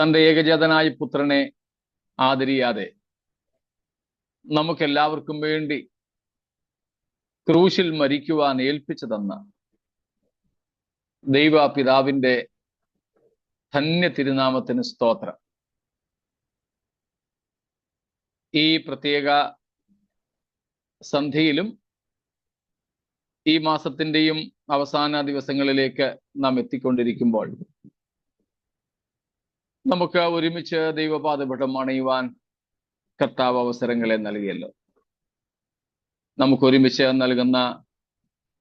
തൻ്റെ ഏകജാതനായ പുത്രനെ ആദരിയാതെ നമുക്കെല്ലാവർക്കും വേണ്ടി ക്രൂശിൽ മരിക്കുവാൻ ഏൽപ്പിച്ചു തന്ന ദൈവപിതാവിൻ്റെ ധന്യ തിരുനാമത്തിന് സ്തോത്രം. ഈ പ്രത്യേക സന്ധ്യയിലും ഈ മാസത്തിൻ്റെയും അവസാന ദിവസങ്ങളിലേക്ക് നാം എത്തിക്കൊണ്ടിരിക്കുമ്പോൾ നമുക്ക് ഒരുമിച്ച് ദൈവപാദപീഠം അണയുവാൻ കർത്താവ് അവസരങ്ങളെ നൽകിയല്ലോ. നമുക്ക് ഒരുമിച്ച് നൽകുന്ന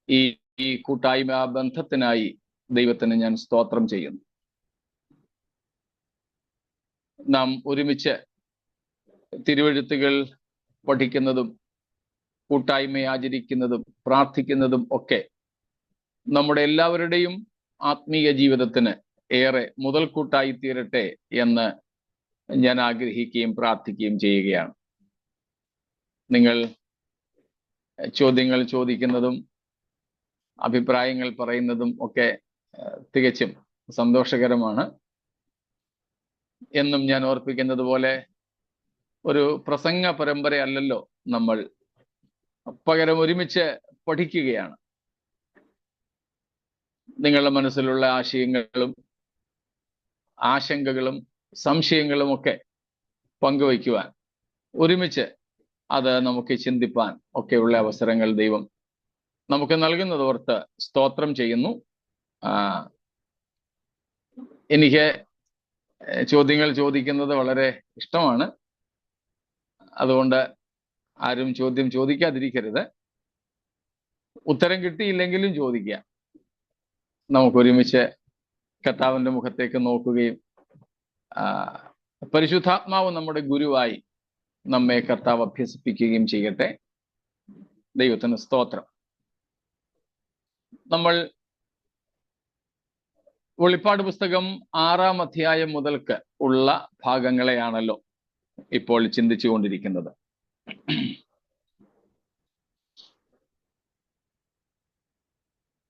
ഈ കൂട്ടായ്മ ബന്ധത്തിനായി ദൈവത്തിന് ഞാൻ സ്തോത്രം ചെയ്യുന്നു. നാം ഒരുമിച്ച് തിരുവെഴുത്തുകൾ പഠിക്കുന്നതും കൂട്ടായ്മ ആചരിക്കുന്നതും പ്രാർത്ഥിക്കുന്നതും ഒക്കെ നമ്മുടെ എല്ലാവരുടെയും ആത്മീയ ജീവിതത്തിന് ഏറെ മുതൽക്കൂട്ടായി തീരട്ടെ എന്ന് ഞാൻ ആഗ്രഹിക്കുകയും പ്രാർത്ഥിക്കുകയും ചെയ്യുകയാണ്. നിങ്ങൾ ചോദ്യങ്ങൾ ചോദിക്കുന്നതും അഭിപ്രായങ്ങൾ പറയുന്നതും ഒക്കെ തികച്ചും സന്തോഷകരമാണ്. എന്നും ഞാൻ ഓർപ്പിക്കുന്നത് പോലെ ഒരു പ്രസംഗ പരമ്പരയല്ലല്ലോ നമ്മൾ, പകരം ഒരുമിച്ച് പഠിക്കുകയാണ്. നിങ്ങളുടെ മനസ്സിലുള്ള ആശയങ്ങളും ആശങ്കകളും സംശയങ്ങളും ഒക്കെ പങ്കുവയ്ക്കുവാൻ, ഒരുമിച്ച് അത് നമുക്ക് ചിന്തിപ്പാൻ ഒക്കെയുള്ള അവസരങ്ങൾ ദൈവം നമുക്ക് നൽകുന്നതോർത്ത് സ്തോത്രം ചെയ്യുന്നു. എനിക്ക് ചോദ്യങ്ങൾ ചോദിക്കുന്നത് വളരെ ഇഷ്ടമാണ്. അതുകൊണ്ട് ആരും ചോദ്യം ചോദിക്കാതിരിക്കരുത്. ഉത്തരം കിട്ടിയില്ലെങ്കിലും ചോദിക്കുക. നമുക്കൊരുമിച്ച് കർത്താവിൻ്റെ മുഖത്തേക്ക് നോക്കുകയും പരിശുദ്ധാത്മാവ് നമ്മുടെ ഗുരുവായി നമ്മെ കർത്താവ് അഭ്യസിപ്പിക്കുകയും ചെയ്യട്ടെ. ദൈവത്തിന് സ്തോത്രം. നമ്മൾ വെളിപ്പാട് പുസ്തകം 6-ാം അധ്യായം മുതൽക്ക് ഉള്ള ഭാഗങ്ങളെയാണല്ലോ ഇപ്പോൾ ചിന്തിച്ചുകൊണ്ടിരിക്കുന്നത്.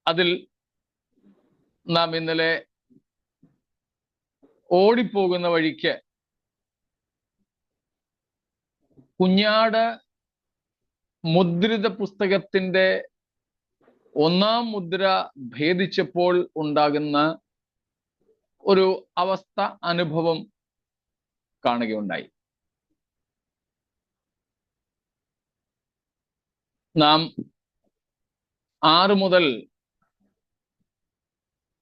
അതിൽ നാം ഇന്നലെ ഓടിപ്പോകുന്ന വഴിക്ക് കുഞ്ഞാട് മുദ്രിത പുസ്തകത്തിന്റെ 1-ാം മുദ്ര ഭേദിച്ചപ്പോൾ ഉണ്ടാകുന്ന ഒരു അവസ്ഥ, അനുഭവം കാണുകയുണ്ടായി. നാം 6 മുതൽ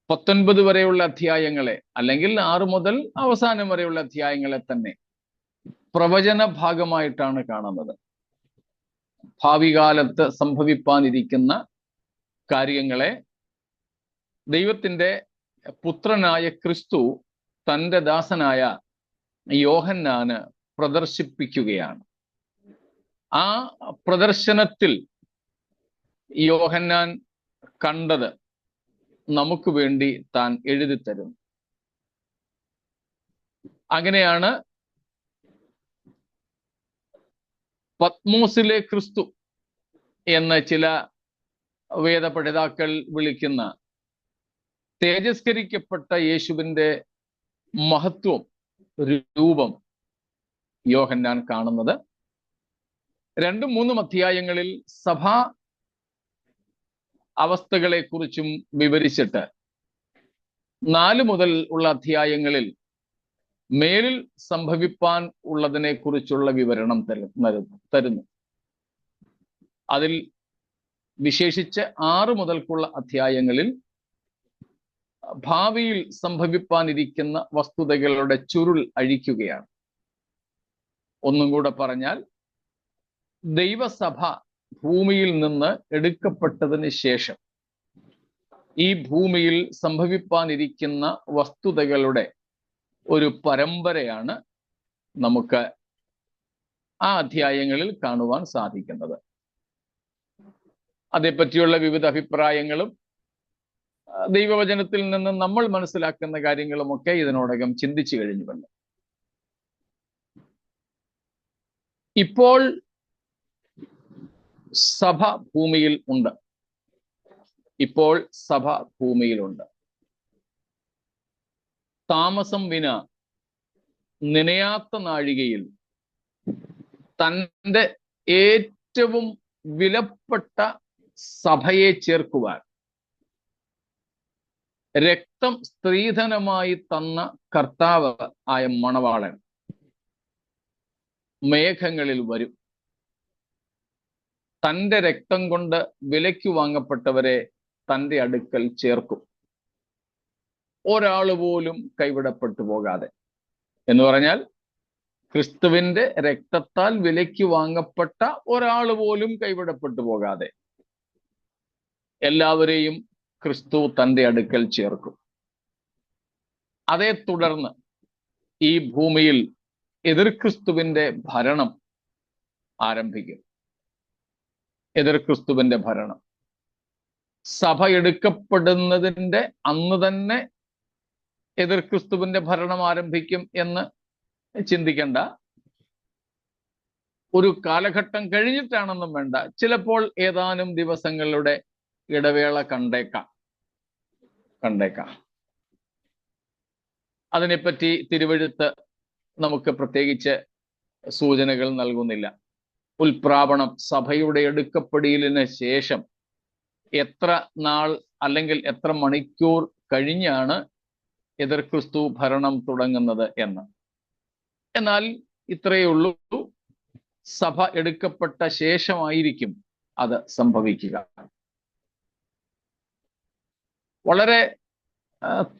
19 വരെയുള്ള അധ്യായങ്ങളെ, അല്ലെങ്കിൽ 6 മുതൽ അവസാനം വരെയുള്ള അധ്യായങ്ങളെ തന്നെ പ്രവചന ഭാഗമായിട്ടാണ് കാണുന്നത്. ഭാവി കാലത്ത് സംഭവിപ്പാനിരിക്കുന്ന കാര്യങ്ങളെ ദൈവത്തിൻ്റെ പുത്രനായ ക്രിസ്തു തൻ്റെ ദാസനായ യോഹന്നാന് പ്രദർശിപ്പിക്കുകയാണ്. ആ പ്രദർശനത്തിൽ യോഹന്നാൻ കണ്ടത് നമുക്ക് വേണ്ടി താൻ എഴുതിത്തരും. അങ്ങനെയാണ് പത്മോസിലെ ക്രിസ്തു എന്ന് ചില വേദപഠിതാക്കൾ വിളിക്കുന്ന തേജസ്കരിക്കപ്പെട്ട യേശുവിൻ്റെ മഹത്വം, രൂപം യോഹന്നാൻ കാണുന്നത്. 2-3 അധ്യായങ്ങളിൽ സഭാ അവസ്ഥകളെ കുറിച്ചും വിവരിച്ചിട്ട് 4 മുതൽ ഉള്ള അധ്യായങ്ങളിൽ മേലിൽ സംഭവിപ്പാൻ ഉള്ളതിനെ കുറിച്ചുള്ള വിവരണം തരുന്നു. അതിൽ വിശേഷിച്ച് 6 മുതൽക്കുള്ള അധ്യായങ്ങളിൽ ഭാവിയിൽ സംഭവിപ്പാനിരിക്കുന്ന വസ്തുതകളുടെ ചുരുൾ അഴിക്കുകയാണ്. ഒന്നും കൂടെ പറഞ്ഞാൽ, ദൈവസഭ ഭൂമിയിൽ നിന്ന് എടുക്കപ്പെട്ടതിന് ശേഷം ഈ ഭൂമിയിൽ സംഭവിപ്പാനിരിക്കുന്ന വസ്തുതകളുടെ ഒരു പരമ്പരയാണ് നമുക്ക് ആ അധ്യായങ്ങളിൽ കാണുവാൻ സാധിക്കുന്നത്. അതേപ്പറ്റിയുള്ള വിവിധ അഭിപ്രായങ്ങളും ദൈവവചനത്തിൽ നിന്ന് നമ്മൾ മനസ്സിലാക്കുന്ന കാര്യങ്ങളുമൊക്കെ ഇതിനോടകം ചിന്തിച്ചു കഴിഞ്ഞുവല്ലോ. ഇപ്പോൾ സഭ ഭൂമിയിൽ ഉണ്ട്. ഇപ്പോൾ സഭ ഭൂമിയിലുണ്ട്. താമസം വിന നനയാത്ത നാഴികയിൽ തൻ്റെ ഏറ്റവും വിലപ്പെട്ട സഭയെ ചേർക്കുവാൻ രക്തം സ്ത്രീധനമായി തന്ന കർത്താവ് ആയ മണവാളൻ മേഘങ്ങളിൽ വരും. തൻ്റെ രക്തം കൊണ്ട് വിലയ്ക്ക് വാങ്ങപ്പെട്ടവരെ തൻ്റെ അടുക്കൽ ചേർക്കും, ഒരാൾ പോലും കൈവിടപ്പെട്ടു പോകാതെ. എന്ന് പറഞ്ഞാൽ ക്രിസ്തുവിന്റെ രക്തത്താൽ വിലയ്ക്ക് വാങ്ങപ്പെട്ട ഒരാൾ പോലും കൈവിടപ്പെട്ടു പോകാതെ എല്ലാവരെയും ക്രിസ്തു തൻ്റെ അടുക്കൽ ചേർക്കും. അതേ തുടർന്ന് ഈ ഭൂമിയിൽ എതിർ ക്രിസ്തുവിന്റെ ഭരണം ആരംഭിക്കും. എതിർ ക്രിസ്തുവിന്റെ ഭരണം സഭ എടുക്കപ്പെടുന്നതിൻ്റെ അന്ന് തന്നെ എതിർ ക്രിസ്തുവിന്റെ ഭരണം ആരംഭിക്കും എന്ന് ചിന്തിക്കേണ്ട. ഒരു കാലഘട്ടം കഴിഞ്ഞിട്ടാണെന്നും വേണ്ട, ചിലപ്പോൾ ഏതാനും ദിവസങ്ങളുടെ ഇടവേള കണ്ടേക്കാം. അതിനെപ്പറ്റി തിരുവെഴുത്ത് നമുക്ക് പ്രത്യേകിച്ച് സൂചനകൾ നൽകുന്നില്ല. ഉൽപ്രാപണം സഭയുടെ എടുക്കപ്പെടലിന് ശേഷം എത്ര നാൾ അല്ലെങ്കിൽ എത്ര മണിക്കൂർ കഴിഞ്ഞാണ് എതിർ ക്രിസ്തു ഭരണം തുടങ്ങുന്നത് എന്ന്. എന്നാൽ ഇത്രയേ ഉള്ളൂ, സഭ എടുക്കപ്പെട്ട ശേഷമായിരിക്കും അത് സംഭവിക്കുക. വളരെ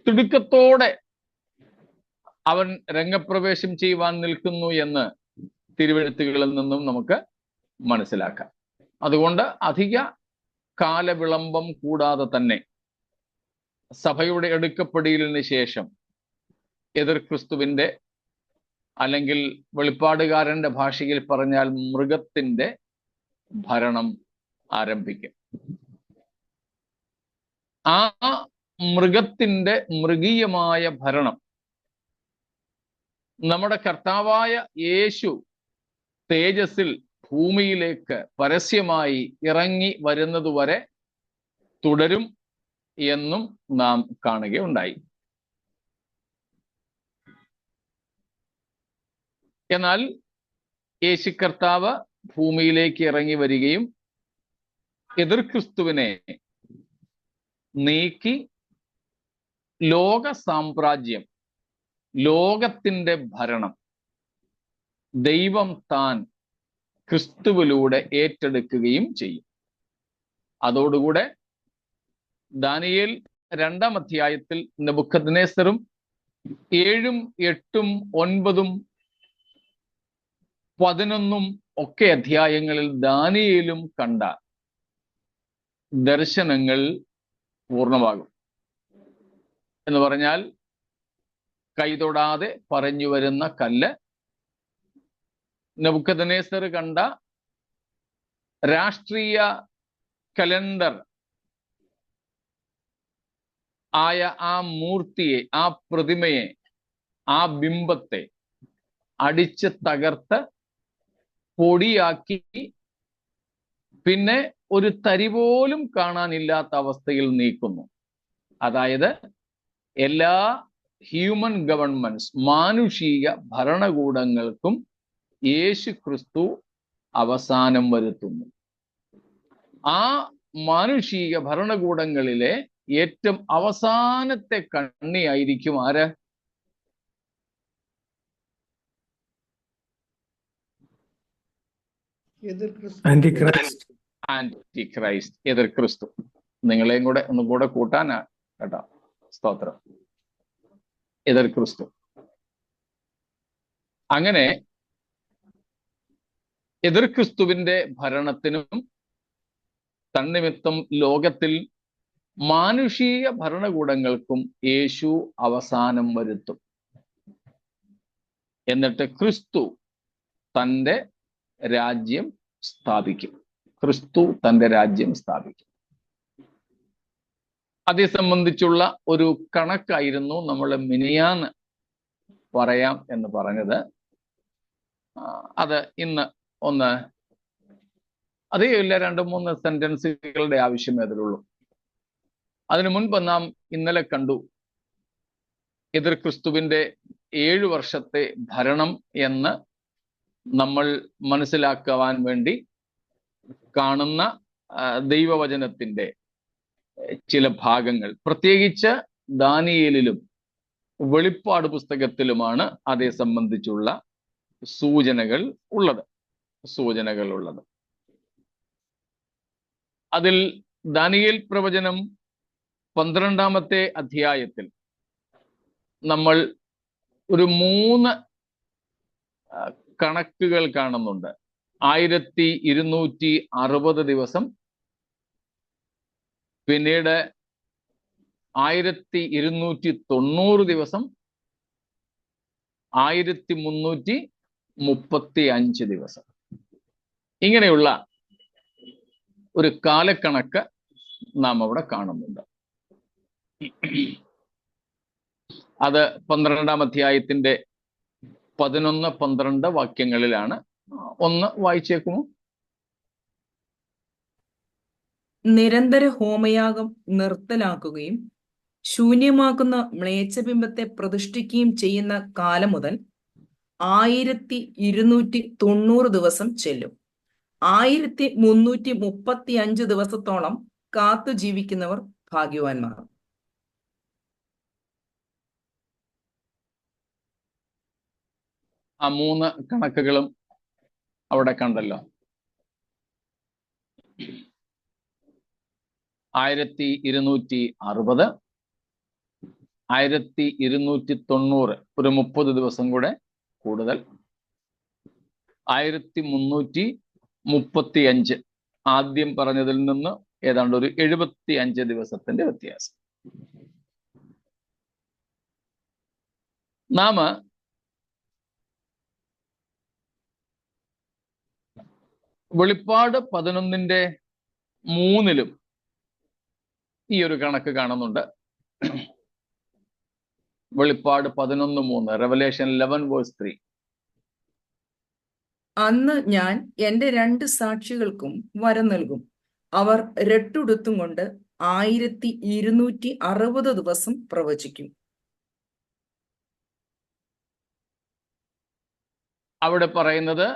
തിടുക്കത്തോടെ അവൻ രംഗപ്രവേശം ചെയ്യുവാൻ നിൽക്കുന്നു എന്ന് തിരുവെഴുത്തുകളിൽ നിന്നും നമുക്ക് മനസ്സിലാക്കാം. അതുകൊണ്ട് അധിക കാലവിളംബം കൂടാതെ തന്നെ സഭയുടെ എടുക്കപ്പെടലിന് ശേഷം എതിർ ക്രിസ്തുവിന്റെ, അല്ലെങ്കിൽ വെളിപ്പാടുകാരന്റെ ഭാഷയിൽ പറഞ്ഞാൽ മൃഗത്തിന്റെ ഭരണം ആരംഭിക്കും. ആ മൃഗത്തിന്റെ മൃഗീയമായ ഭരണം നമ്മുടെ കർത്താവായ യേശു തേജസ്സിൽ ഭൂമിയിലേക്ക് പരസ്യമായി ഇറങ്ങി വരുന്നതുവരെ തുടരും എന്നും നാം കാണുകയുണ്ടായി. എന്നാൽ യേശു കർത്താവ് ഭൂമിയിലേക്ക് ഇറങ്ങി വരികയും എതിർ ക്രിസ്തുവിനെ നീക്കി ലോക സാമ്രാജ്യം, ലോകത്തിന്റെ ഭരണം ദൈവം താൻ ക്രിസ്തുവിലൂടെ ഏറ്റെടുക്കുകയും ചെയ്യും. അതോടുകൂടെ ദാനിയേൽ 2-ാം അധ്യായത്തിൽ നെബൂഖദ്നേസറും 7, 8, 9, 11 ഒക്കെ അധ്യായങ്ങളിൽ ദാനിയേലും കണ്ട ദർശനങ്ങൾ പൂർണ്ണമാകും. എന്ന് പറഞ്ഞാൽ കൈതൊടാതെ പറഞ്ഞു വരുന്ന കല്ല്, നെബൂഖദ്നേസർ കണ്ട രാഷ്ട്രീയ കലണ്ടർ ആയ ആ മൂർത്തിയെ, ആ പ്രതിമയെ, ആ ബിംബത്തെ അടിച്ച് തകർത്ത് പൊടിയാക്കി പിന്നെ ഒരു തരി പോലും കാണാനില്ലാത്ത അവസ്ഥയിൽ നീക്കുന്നു. അതായത് എല്ലാ ഹ്യൂമൻ ഗവൺമെന്റ്സ്, മാനുഷിക ഭരണകൂടങ്ങൾക്കും യേശു ക്രിസ്തു അവസാനം വരുത്തുന്നു. ആ മാനുഷിക ഭരണകൂടങ്ങളിലെ ഏറ്റവും അവസാനത്തെ കണ്ണിയായിരിക്കും ആര്? ആന്റിക്രൈസ്റ്റ്, എതിർ ക്രിസ്തു. നിങ്ങളെയും കൂടെ ഒന്നും കൂടെ കൂട്ടാനാ കേട്ടോ. സ്തോത്രം. എതിർ ക്രിസ്തു. അങ്ങനെ എതിർ ക്രിസ്തുവിന്റെ ഭരണത്തിനും തന്നിമിത്തം ലോകത്തിൽ മാനുഷിക ഭരണകൂടങ്ങൾക്കും യേശു അവസാനം വരുത്തും. എന്നിട്ട് ക്രിസ്തു തൻ്റെ രാജ്യം സ്ഥാപിക്കും. അതേ സംബന്ധിച്ചുള്ള ഒരു കണക്കായിരുന്നു നമ്മൾ മിനിയാന്ന് പറയാം എന്ന് പറഞ്ഞത്. അത് ഇന്ന് ഒന്ന് അതേ ഇല്ല, 2-3 സെന്റൻസുകളുടെ ആവശ്യമേ അതിലുള്ളൂ. അതിനു മുൻപ് നാം ഇന്നലെ കണ്ടു എതിർ ക്രിസ്തുവിന്റെ 7 വർഷത്തെ ഭരണം എന്ന് നമ്മൾ മനസ്സിലാക്കുവാൻ വേണ്ടി കാണുന്ന ദൈവവചനത്തിന്റെ ചില ഭാഗങ്ങൾ, പ്രത്യേകിച്ച് ദാനിയേലിലും വെളിപ്പാട് പുസ്തകത്തിലുമാണ് അതേ സംബന്ധിച്ചുള്ള സൂചനകൾ ഉള്ളത്. അതിൽ ദാനിയേൽ പ്രവചനം 12-ാമത്തെ അധ്യായത്തിൽ നമ്മൾ ഒരു 3 കണക്കുകൾ കാണുന്നുണ്ട്. 1260 ദിവസം, പിന്നീട് 1290 ദിവസം, 1335 ദിവസം. ഇങ്ങനെയുള്ള ഒരു കാലക്കണക്ക് നാം അവിടെ കാണുന്നുണ്ട്. അത് 12-ാം അധ്യായത്തിന്റെ 11-12 വാക്യങ്ങളിലാണ്. ഒന്ന് വായിച്ചേക്കുമോ? നിരന്തര ഹോമയാഗം നിർത്തലാക്കുകയും ശൂന്യമാക്കുന്ന മ്ലേച്ഛബിംബത്തെ പ്രതിഷ്ഠിക്കുകയും ചെയ്യുന്ന കാലം മുതൽ 1290 ദിവസം ചെല്ലും. 1335 ദിവസത്തോളം കാത്തു ജീവിക്കുന്നവർ ഭാഗ്യവാന്മാർ. ആ 3 കണക്കുകളും അവിടെ കണ്ടല്ലോ. 1260, 1290, ഒരു 30 ദിവസം കൂടെ കൂടുതൽ, 1335, ആദ്യം പറഞ്ഞതിൽ നിന്ന് ഏതാണ്ട് ഒരു 75 ദിവസത്തിന്റെ വ്യത്യാസം. നാം വെളിപ്പാട് 11-3 ഈ ഒരു കണക്ക് കാണുന്നുണ്ട്. വെളിപ്പാട് 11:3, റെവലേഷൻ 11:3. അന്ന് ഞാൻ എന്റെ 2 സാക്ഷികൾക്കും വരം നൽകും. അവർ രട്ടുടുത്തും കൊണ്ട് 1260 ദിവസം പ്രവചിക്കും. അവിടെ പറയുന്നത്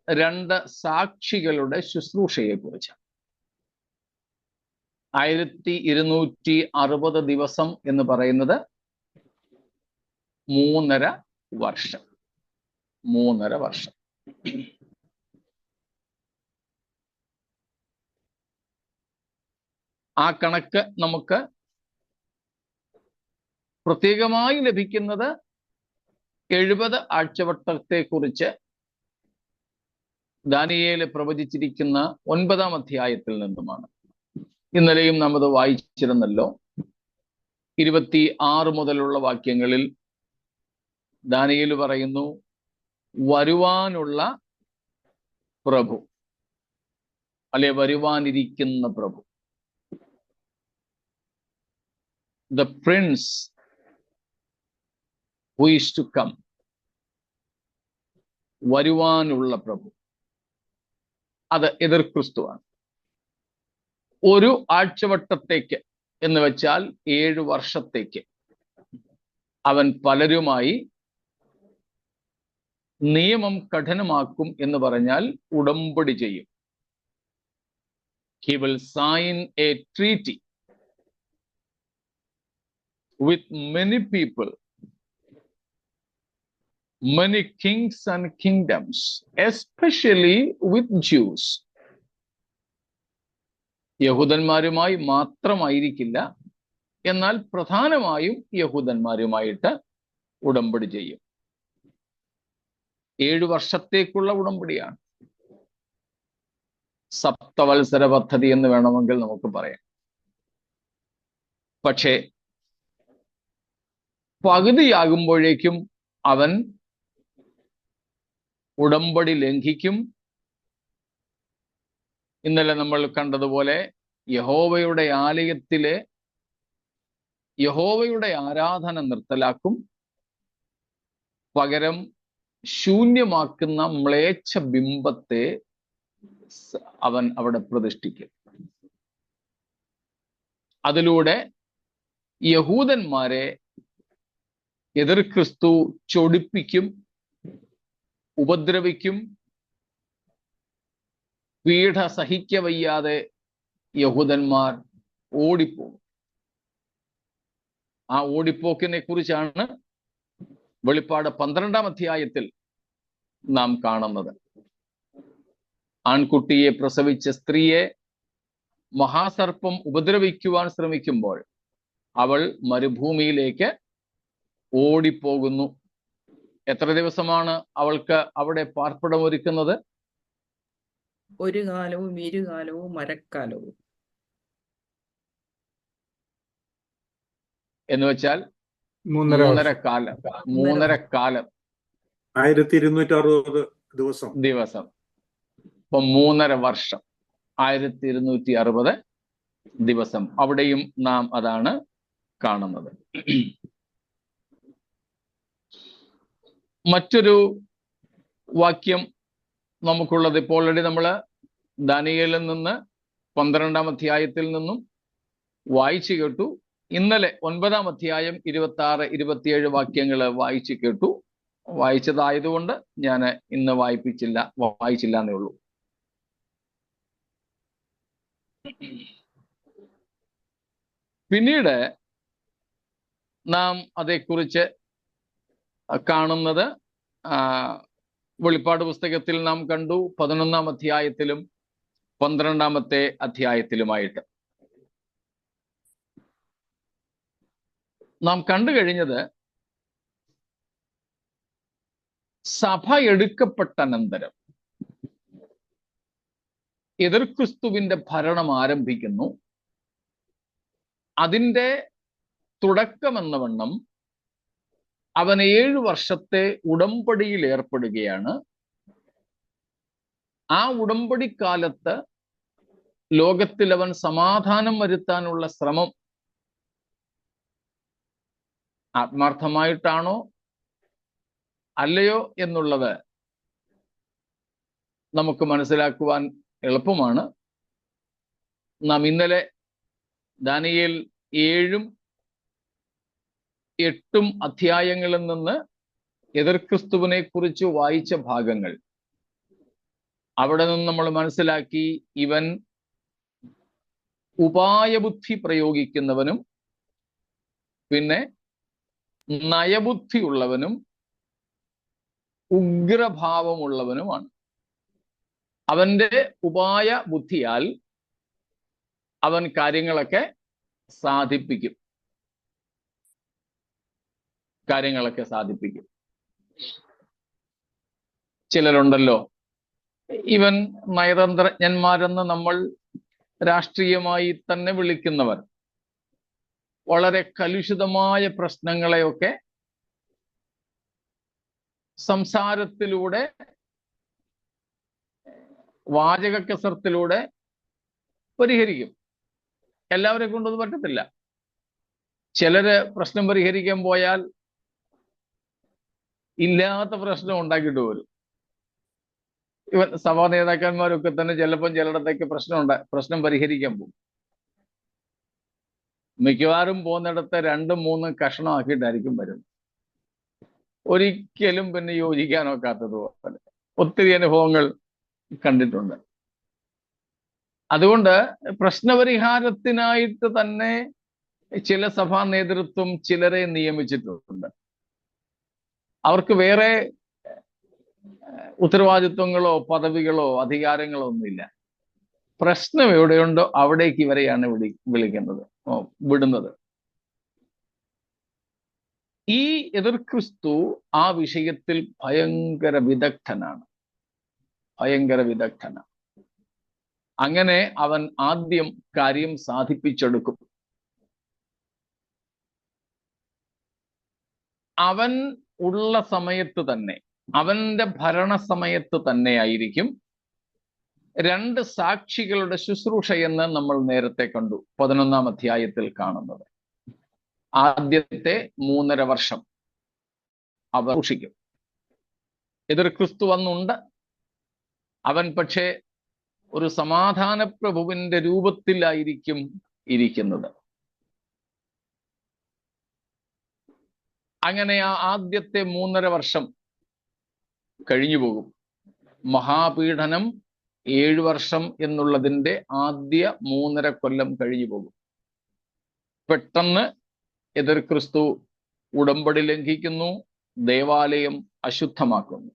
2 സാക്ഷികളുടെ ശുശ്രൂഷയെ കുറിച്ചാണ്. 1260 ദിവസം എന്ന് പറയുന്നത് 3.5 വർഷം. 3.5 വർഷം. ആ കണക്ക് നമുക്ക് പ്രത്യേകമായി ലഭിക്കുന്നത് 70 ആഴ്ചവട്ടത്തെ കുറിച്ച് ദാനിയേൽ പ്രവചിച്ചിരിക്കുന്ന 9-ാം അധ്യായത്തിൽ നിന്നുമാണ്. ഇന്നലെയും നാം അത് വായിച്ചിരുന്നല്ലോ. 26 മുതലുള്ള വാക്യങ്ങളിൽ ദാനിയേൽ പറയുന്നു, വരുവാനുള്ള പ്രഭു, അല്ലെ വരുവാനിരിക്കുന്ന പ്രഭു, the prince who is to come, വരുവാനുള്ള പ്രഭു, അത് എതിർ ക്രിസ്തുവാണ്. ഒരു ആഴ്ചവട്ടത്തേക്ക് എന്ന് വെച്ചാൽ 7 വർഷത്തേക്ക് അവൻ പലരുമായി നിയമം കഠിനമാക്കും എന്ന് പറഞ്ഞാൽ ഉടമ്പടി ചെയ്യും. He will sign a treaty with many people, many kings and kingdoms, especially with Jews. യഹൂദന്മാരുമായി മാത്രമായിരിക്കില്ല, എന്നാൽ പ്രധാനമായും യഹൂദന്മാരുമായിട്ട് ഉടമ്പടി ചെയ്യും. 7 വർഷത്തേക്കുള്ള ഉടമ്പടിയാണ്. സപ്തവത്സര പദ്ധതി എന്ന് വേണമെങ്കിൽ നമുക്ക് പറയാം. പക്ഷേ പകുതിയാകുമ്പോഴേക്കും അവൻ ഉടമ്പടി ലംഘിക്കും. ഇന്നലെ നമ്മൾ കണ്ടതുപോലെ യഹോവയുടെ ആലയത്തിലെ യഹോവയുടെ ആരാധന നിർത്തലാക്കും. പകരം ശൂന്യമാക്കുന്ന മ്ലേച്ഛ ബിംബത്തെ അവൻ അവിടെ പ്രതിഷ്ഠിക്കും. അതിലൂടെ യഹൂദന്മാരെ എതിർ ക്രിസ്തു ചൊടിപ്പിക്കും, ഉപദ്രവിക്കും, പീഡ സഹിക്കവയ്യാതെ യഹൂദന്മാർ ഓടിപ്പോകും. ആ ഓടിപ്പോക്കിനെ കുറിച്ചാണ് വെളിപ്പാട് 12-ാം അധ്യായത്തിൽ നാം കാണുന്നത്. ആൺകുട്ടിയെ പ്രസവിച്ച സ്ത്രീയെ മഹാസർപ്പം ഉപദ്രവിക്കുവാൻ ശ്രമിക്കുമ്പോൾ അവൾ മരുഭൂമിയിലേക്ക് ഓടിപ്പോകുന്നു. എത്ര ദിവസമാണ് അവൾക്ക് അവിടെ പാർപ്പിടമൊരുക്കുന്നത്? ഒരു കാലവും ഇരുകാലവും മരക്കാലവും. എന്ന് വെച്ചാൽ 3.5 കാലം. 3.5 കാലം 1260 ദിവസം. അപ്പൊ 3.5 വർഷം, 1260 ദിവസം. അവിടെയും നാം അതാണ് കാണുന്നത്. മറ്റൊരു വാക്യം നമുക്കുള്ളത്, ഇപ്പോൾ ഓൾറെഡി നമ്മൾ ദാനിയേലിൽ നിന്ന് 12-ാം അധ്യായത്തിൽ നിന്നും വായിച്ചു കേട്ടു. ഇന്നലെ 9-ാം അധ്യായം 26, 27 വാക്യങ്ങൾ വായിച്ചു കേട്ടു. വായിച്ചതായതുകൊണ്ട് ഞാൻ ഇന്ന് വായിച്ചില്ല എന്നേ ഉള്ളൂ. പിന്നീട് നാം അതേക്കുറിച്ച് കാണുന്നത് വെളിപ്പാട് പുസ്തകത്തിൽ നാം കണ്ടു 11-ാം അധ്യായത്തിലും 12-ാമത്തെ അധ്യായത്തിലുമായിട്ട്. നാം കണ്ടു കഴിഞ്ഞത് സഭ എടുക്കപ്പെട്ട അനന്തരം എതിർ ക്രിസ്തുവിന്റെ ഭരണം ആരംഭിക്കുന്നു. അതിൻ്റെ തുടക്കമെന്ന വണ്ണം അവൻ 7 വർഷത്തെ ഉടമ്പടിയിൽ ഏർപ്പെടുകയാണ്. ആ ഉടമ്പടി കാലത്ത് ലോകത്തിൽ അവൻ സമാധാനം വരുത്താനുള്ള ശ്രമം ആത്മാർത്ഥമായിട്ടാണോ അല്ലയോ എന്നുള്ളത് നമുക്ക് മനസ്സിലാക്കുവാൻ എളുപ്പമാണ്. നാം ഇന്നലെ ദാനിയേൽ 7-ഉം 8-ഉം അധ്യായങ്ങളിൽ നിന്ന് എതിർ ക്രിസ്തുവിനെ കുറിച്ച് വായിച്ച ഭാഗങ്ങൾ, അവിടെ നിന്ന് നമ്മൾ മനസ്സിലാക്കി ഇവൻ ഉപായബുദ്ധി പ്രയോഗിക്കുന്നവനും പിന്നെ നയബുദ്ധിയുള്ളവനും ഉഗ്രഭാവമുള്ളവനുമാണ്. അവന്റെ ഉപായ ബുദ്ധിയാൽ അവൻ കാര്യങ്ങളൊക്കെ സാധിപ്പിക്കും. ചിലരുണ്ടല്ലോ, ഇവൻ നയതന്ത്രജ്ഞന്മാരെന്ന് നമ്മൾ രാഷ്ട്രീയമായി തന്നെ വിളിക്കുന്നവർ, വളരെ കലുഷിതമായ പ്രശ്നങ്ങളെയൊക്കെ സംസാരത്തിലൂടെ, വാചക കസർത്തിലൂടെ പരിഹരിക്കും. എല്ലാവരെ കൊണ്ടത് പറ്റത്തില്ല. ചിലര് പ്രശ്നം പരിഹരിക്കാൻ പോയാൽ ഇല്ലാത്ത പ്രശ്നം ഉണ്ടാക്കിയിട്ട് വരും. ഇവൻ സഭാ നേതാക്കന്മാരൊക്കെ തന്നെ ചിലപ്പം ചിലയിടത്തേക്ക് പ്രശ്നം പരിഹരിക്കാൻ പോകും. മിക്കവാറും പോകുന്നിടത്ത് 2ഉം 3ഉം കഷണമാക്കിയിട്ടായിരിക്കും വരുന്നത്. ഒരിക്കലും പിന്നെ യോജിക്കാനൊക്കാത്തതുപോലെ ഒത്തിരി അനുഭവങ്ങൾ കണ്ടിട്ടുണ്ട്. അതുകൊണ്ട് പ്രശ്നപരിഹാരത്തിനായിട്ട് തന്നെ ചില സഭാ നേതൃത്വം ചിലരെ നിയമിച്ചിട്ടുണ്ട്. അവർക്ക് വേറെ ഉത്തരവാദിത്വങ്ങളോ പദവികളോ അധികാരങ്ങളോ ഒന്നുമില്ല. പ്രശ്നം എവിടെയുണ്ടോ അവിടേക്ക് ഇവരെയാണ് വിടുന്നത്. ഈ എതിർ ക്രിസ്തു ആ വിഷയത്തിൽ ഭയങ്കര വിദഗ്ധനാണ്. അങ്ങനെ അവൻ ആദ്യം കാര്യം സാധിപ്പിച്ചെടുക്കും. അവൻ ഉള്ള സമയത്ത് തന്നെ, അവന്റെ ഭരണ സമയത്ത് തന്നെ ആയിരിക്കും 2 സാക്ഷികളുടെ ശുശ്രൂഷ എന്ന് നമ്മൾ നേരത്തെ കണ്ടു 11-ാം അധ്യായത്തിൽ കാണുന്നത്. ആദ്യത്തെ 3.5 വർഷം അവർ സൂക്ഷിക്കും. എതിർ ക്രിസ്തു വന്നുണ്ട്. അവൻ പക്ഷേ ഒരു സമാധാന പ്രഭുവിന്റെ രൂപത്തിലായിരിക്കും ഇരിക്കുന്നത്. അങ്ങനെ ആ ആദ്യത്തെ 3.5 വർഷം കഴിഞ്ഞു പോകും. മഹാപീഡനം 7 വർഷം എന്നുള്ളതിന്റെ ആദ്യ 3.5 കൊല്ലം കഴിഞ്ഞു പോകും. പെട്ടെന്ന് എതിർ ക്രിസ്തു ഉടമ്പടി ലംഘിക്കുന്നു, ദേവാലയം അശുദ്ധമാക്കുന്നു,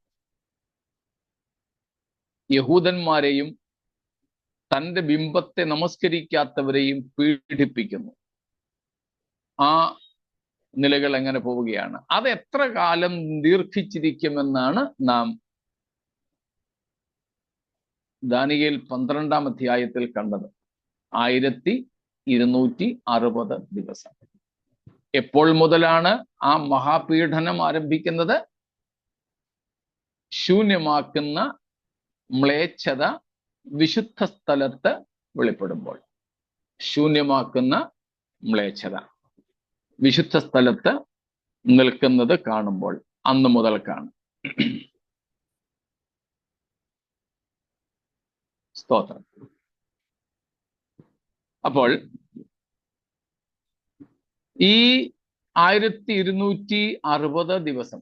യഹൂദന്മാരെയും തന്റെ ബിംബത്തെ നമസ്കരിക്കാത്തവരെയും പീഡിപ്പിക്കുന്നു. ആ നിലകൾ എങ്ങനെ പോവുകയാണ്. അത് എത്ര കാലം ദീർഘിച്ചിരിക്കുമെന്നാണ് നാം ദാനിയേൽ 12-ാം അധ്യായത്തിൽ കണ്ടത്. 1260 ദിവസം. എപ്പോൾ മുതലാണ് ആ മഹാപീഡനം ആരംഭിക്കുന്നത്? ശൂന്യമാക്കുന്ന മ്ലേച്ഛത വിശുദ്ധ സ്ഥലത്ത് വെളിപ്പെടുമ്പോൾ. ശൂന്യമാക്കുന്ന മ്ലേച്ഛത വിശുദ്ധ സ്ഥലത്ത് നിൽക്കുന്നത് കാണുമ്പോൾ, അന്ന് മുതൽക്കാണ്. സ്തോത്രം. അപ്പോൾ ഈ 1260 ദിവസം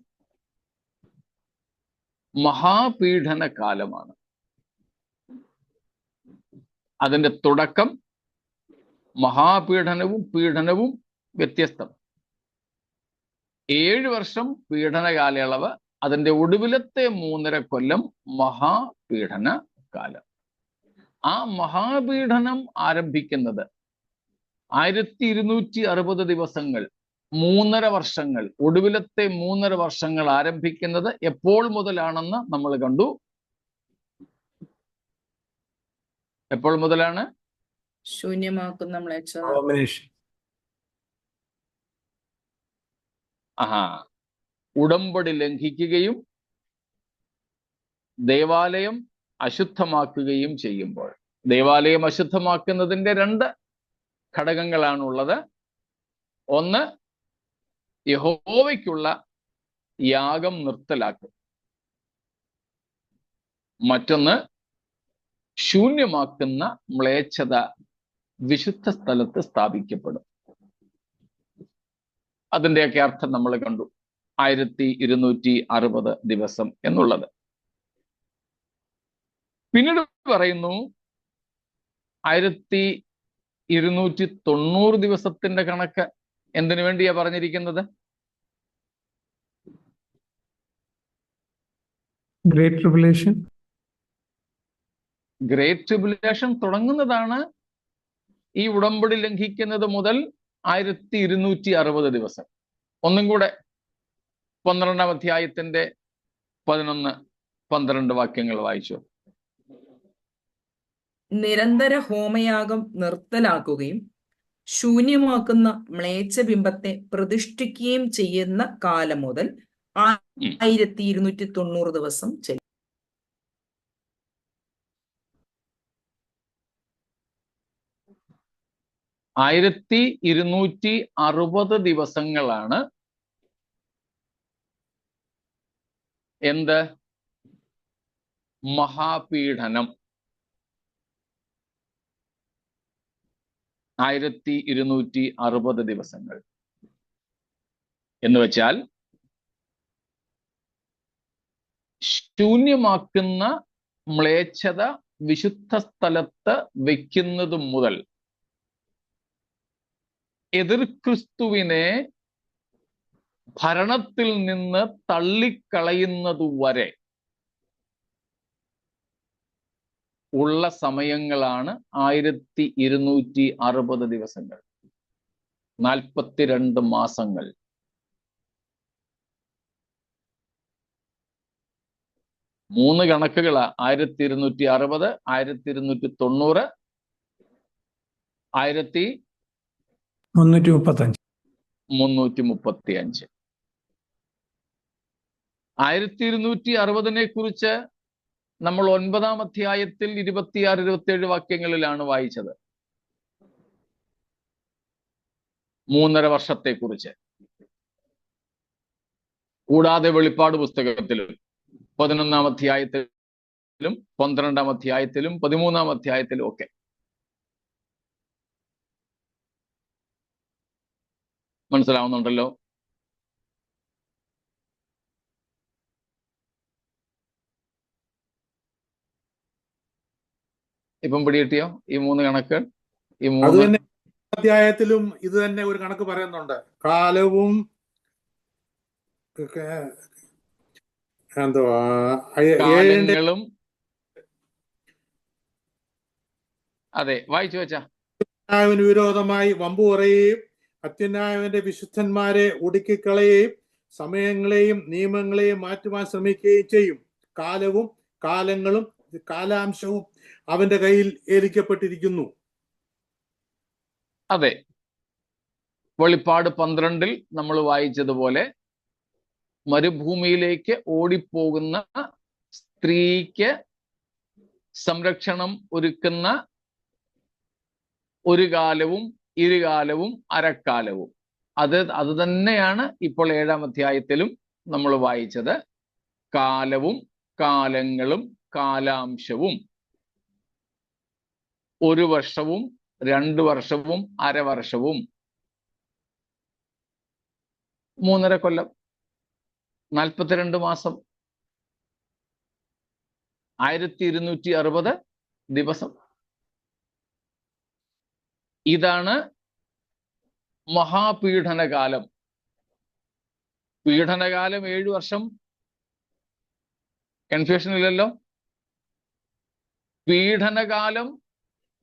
മഹാപീഡന കാലമാണ്. അതിന്റെ തുടക്കം മഹാപീഡനവും പീഡനവും വ്യത്യസ്തം. 7 വർഷം പീഡന കാലയളവ്, അതിന്റെ ഒടുവിലത്തെ 3.5 കൊല്ലം മഹാപീഡന കാലം. ആ മഹാപീഡനം ആരംഭിക്കുന്നത് 1260 ദിവസങ്ങൾ, 3.5 വർഷങ്ങൾ, ഒടുവിലത്തെ 3.5 വർഷങ്ങൾ ആരംഭിക്കുന്നത് എപ്പോൾ മുതലാണെന്ന് നമ്മൾ കണ്ടു. എപ്പോൾ മുതലാണ്? ശൂന്യമാക്കുന്ന മ്ലേച്ഛത. ഉടമ്പടി ലംഘിക്കുകയും ദേവാലയം അശുദ്ധമാക്കുകയും ചെയ്യുമ്പോൾ. ദേവാലയം അശുദ്ധമാക്കുന്നതിന്റെ 2 ഘടകങ്ങളാണുള്ളത്. ഒന്ന്, യഹോവയ്ക്കുള്ള യാഗം നിർത്തലാക്കും. മറ്റൊന്ന്, ശൂന്യമാക്കുന്ന മ്ലേച്ഛത വിശുദ്ധ സ്ഥലത്ത് സ്ഥാപിക്കപ്പെടും. അതിൻ്റെയൊക്കെ അർത്ഥം നമ്മൾ കണ്ടു. 1260 ദിവസം എന്നുള്ളത്. പിന്നീട് പറയുന്നു 1290 ദിവസത്തിന്റെ കണക്ക് എന്തിനു വേണ്ടിയാ പറഞ്ഞിരിക്കുന്നത്? Great tribulation. ഗ്രേറ്റ് ട്രിബുലേഷൻ തുടങ്ങുന്നതാണ് ഈ ഉടമ്പടി ലംഘിക്കുന്നത് മുതൽ 1260 ദിവസം. ഒന്നും കൂടെ 12-ാം അധ്യായത്തിന്റെ 11-12 വാക്യങ്ങൾ വായിച്ചു. നിരന്തര ഹോമയാഗം നിർത്തലാക്കുകയും ശൂന്യമാക്കുന്ന മ്ലേച്ഛബിംബത്തെ പ്രതിഷ്ഠിക്കുകയും ചെയ്യുന്ന കാലം മുതൽ 1290 ദിവസം ചെയ്യും. 1260 ദിവസങ്ങളാണ് എന്ത്? മഹാപീഡനം. 1260 ദിവസങ്ങൾ എന്ന് വെച്ചാൽ ശൂന്യമാക്കുന്ന മ്ലേച്ഛത വിശുദ്ധ സ്ഥലത്ത് വെക്കുന്നത് മുതൽ എതിർ ക്രിസ്തുവിനെ ഭരണത്തിൽ നിന്ന് തള്ളിക്കളയുന്നതുവരെ ഉള്ള സമയങ്ങളാണ് 1260 ദിവസങ്ങൾ. 42 മാസങ്ങൾ. മൂന്ന് കണക്കുകളാ: 1260, 1290, 335. 1260 കുറിച്ച് നമ്മൾ 9-ാം അധ്യായത്തിൽ 26-27 വാക്യങ്ങളിലാണ് വായിച്ചത്. 3.5 വർഷത്തെക്കുറിച്ച്. കൂടാതെ വെളിപ്പാട് പുസ്തകത്തിലും 11-ാം അധ്യായത്തിലും 12-ാം അധ്യായത്തിലും 13-ാം അധ്യായത്തിലും ഒക്കെ. മനസ്സിലാവുന്നുണ്ടല്ലോ? ഇപ്പം പിടികിട്ടിയോ ഈ 3 കണക്കുകൾ? ഈ അത് 3 തന്നെ അധ്യായത്തിലും ഇത് തന്നെ ഒരു കണക്ക് പറയുന്നുണ്ട്. കാലവും എന്തുവാ 7-ന്റെ കാലങ്ങളും. അതെ, വായിച്ചു വെച്ചാ. അത്യുന്നായവന് വിരോധമായി വമ്പു പറയുകയും അത്യുന്നായവന്റെ വിശുദ്ധന്മാരെ ഒടുക്കിക്കളയുകയും സമയങ്ങളെയും നിയമങ്ങളെയും മാറ്റുവാൻ ശ്രമിക്കുകയും ചെയ്യും. കാലവും കാലങ്ങളും കാലാംശവും അവന്റെ കയ്യിൽ ഏൽപ്പിക്കപ്പെട്ടിരിക്കുന്നു. അതെ, വെളിപ്പാട് 12 നമ്മൾ വായിച്ചതുപോലെ മരുഭൂമിയിലേക്ക് ഓടിപ്പോകുന്ന സ്ത്രീക്ക് സംരക്ഷണം ഒരുക്കുന്ന ഒരു കാലവും ഇരുകാലവും അരക്കാലവും അത് തന്നെയാണ് ഇപ്പോൾ 7-ാം അധ്യായത്തിലും നമ്മൾ വായിച്ചത്. കാലവും കാലങ്ങളും കാലാംശവും 1 വർഷവും 2 വർഷവും അരവർഷവും 3.5 കൊല്ലം 42 മാസം 1260 ദിവസം. ഇതാണ് മഹാപീഡനകാലം. പീഡനകാലം 7 വർഷം, കൺഫ്യൂഷൻ ഇല്ലല്ലോ. പീഡനകാലം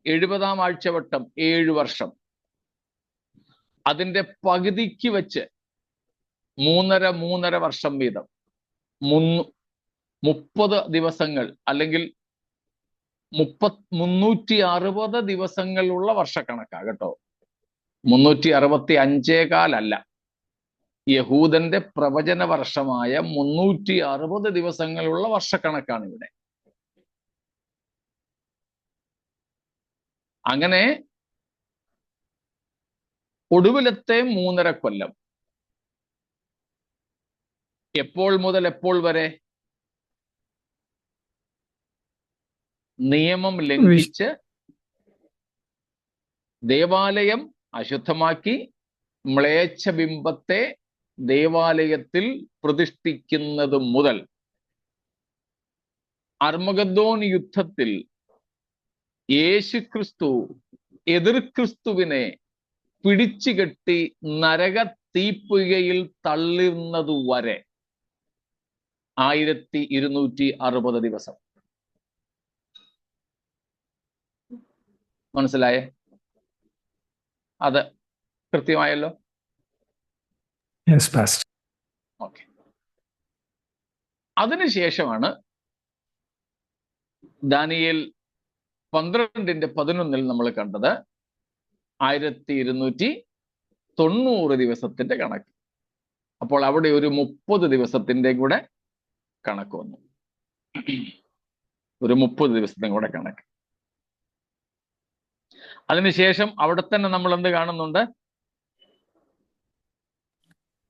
70-ാം ആഴ്ചവട്ടം 7 വർഷം. അതിന്റെ പകുതിക്ക് വെച്ച് 3.5 വർഷം വീതം 30 ദിവസങ്ങൾ അല്ലെങ്കിൽ 360 ദിവസങ്ങളുള്ള വർഷക്കണക്കാ കേട്ടോ. 365 അല്ല. യഹൂദന്റെ പ്രവചന വർഷമായ 360 ദിവസങ്ങളുള്ള വർഷക്കണക്കാണ് ഇവിടെ. അങ്ങനെ ഒടുവിലത്തെ 3.5 കൊല്ലം എപ്പോൾ മുതൽ എപ്പോൾ വരെ? നിയമം ലംഘിച്ച് ദേവാലയം അശുദ്ധമാക്കി മ്ലേച്ഛബിംബത്തെ ദേവാലയത്തിൽ പ്രതിഷ്ഠിക്കുന്നത് മുതൽ അർമഗദ്ദോൻ യുദ്ധത്തിൽ യേശുക്രിസ്തു എതിർ ക്രിസ്തുവിനെ പിടിച്ചുകെട്ടി നരക തീപ്പുകയിൽ തള്ളുന്നതുവരെ 1260 ദിവസം. മനസ്സിലായേ? അത് കൃത്യമായല്ലോ? Yes, Pastor. ഓക്കെ. അതിനുശേഷമാണ് ദാനിയേൽ 12:11 നമ്മൾ കണ്ടത് 1290 ദിവസത്തിന്റെ കണക്ക്. അപ്പോൾ അവിടെ ഒരു 30 ദിവസത്തിന്റെ കൂടെ കണക്ക് വന്നു. ഒരു 30 ദിവസത്തിന്റെ കൂടെ കണക്ക്. അതിനുശേഷം അവിടെ തന്നെ നമ്മൾ എന്ത് കാണുന്നുണ്ട്?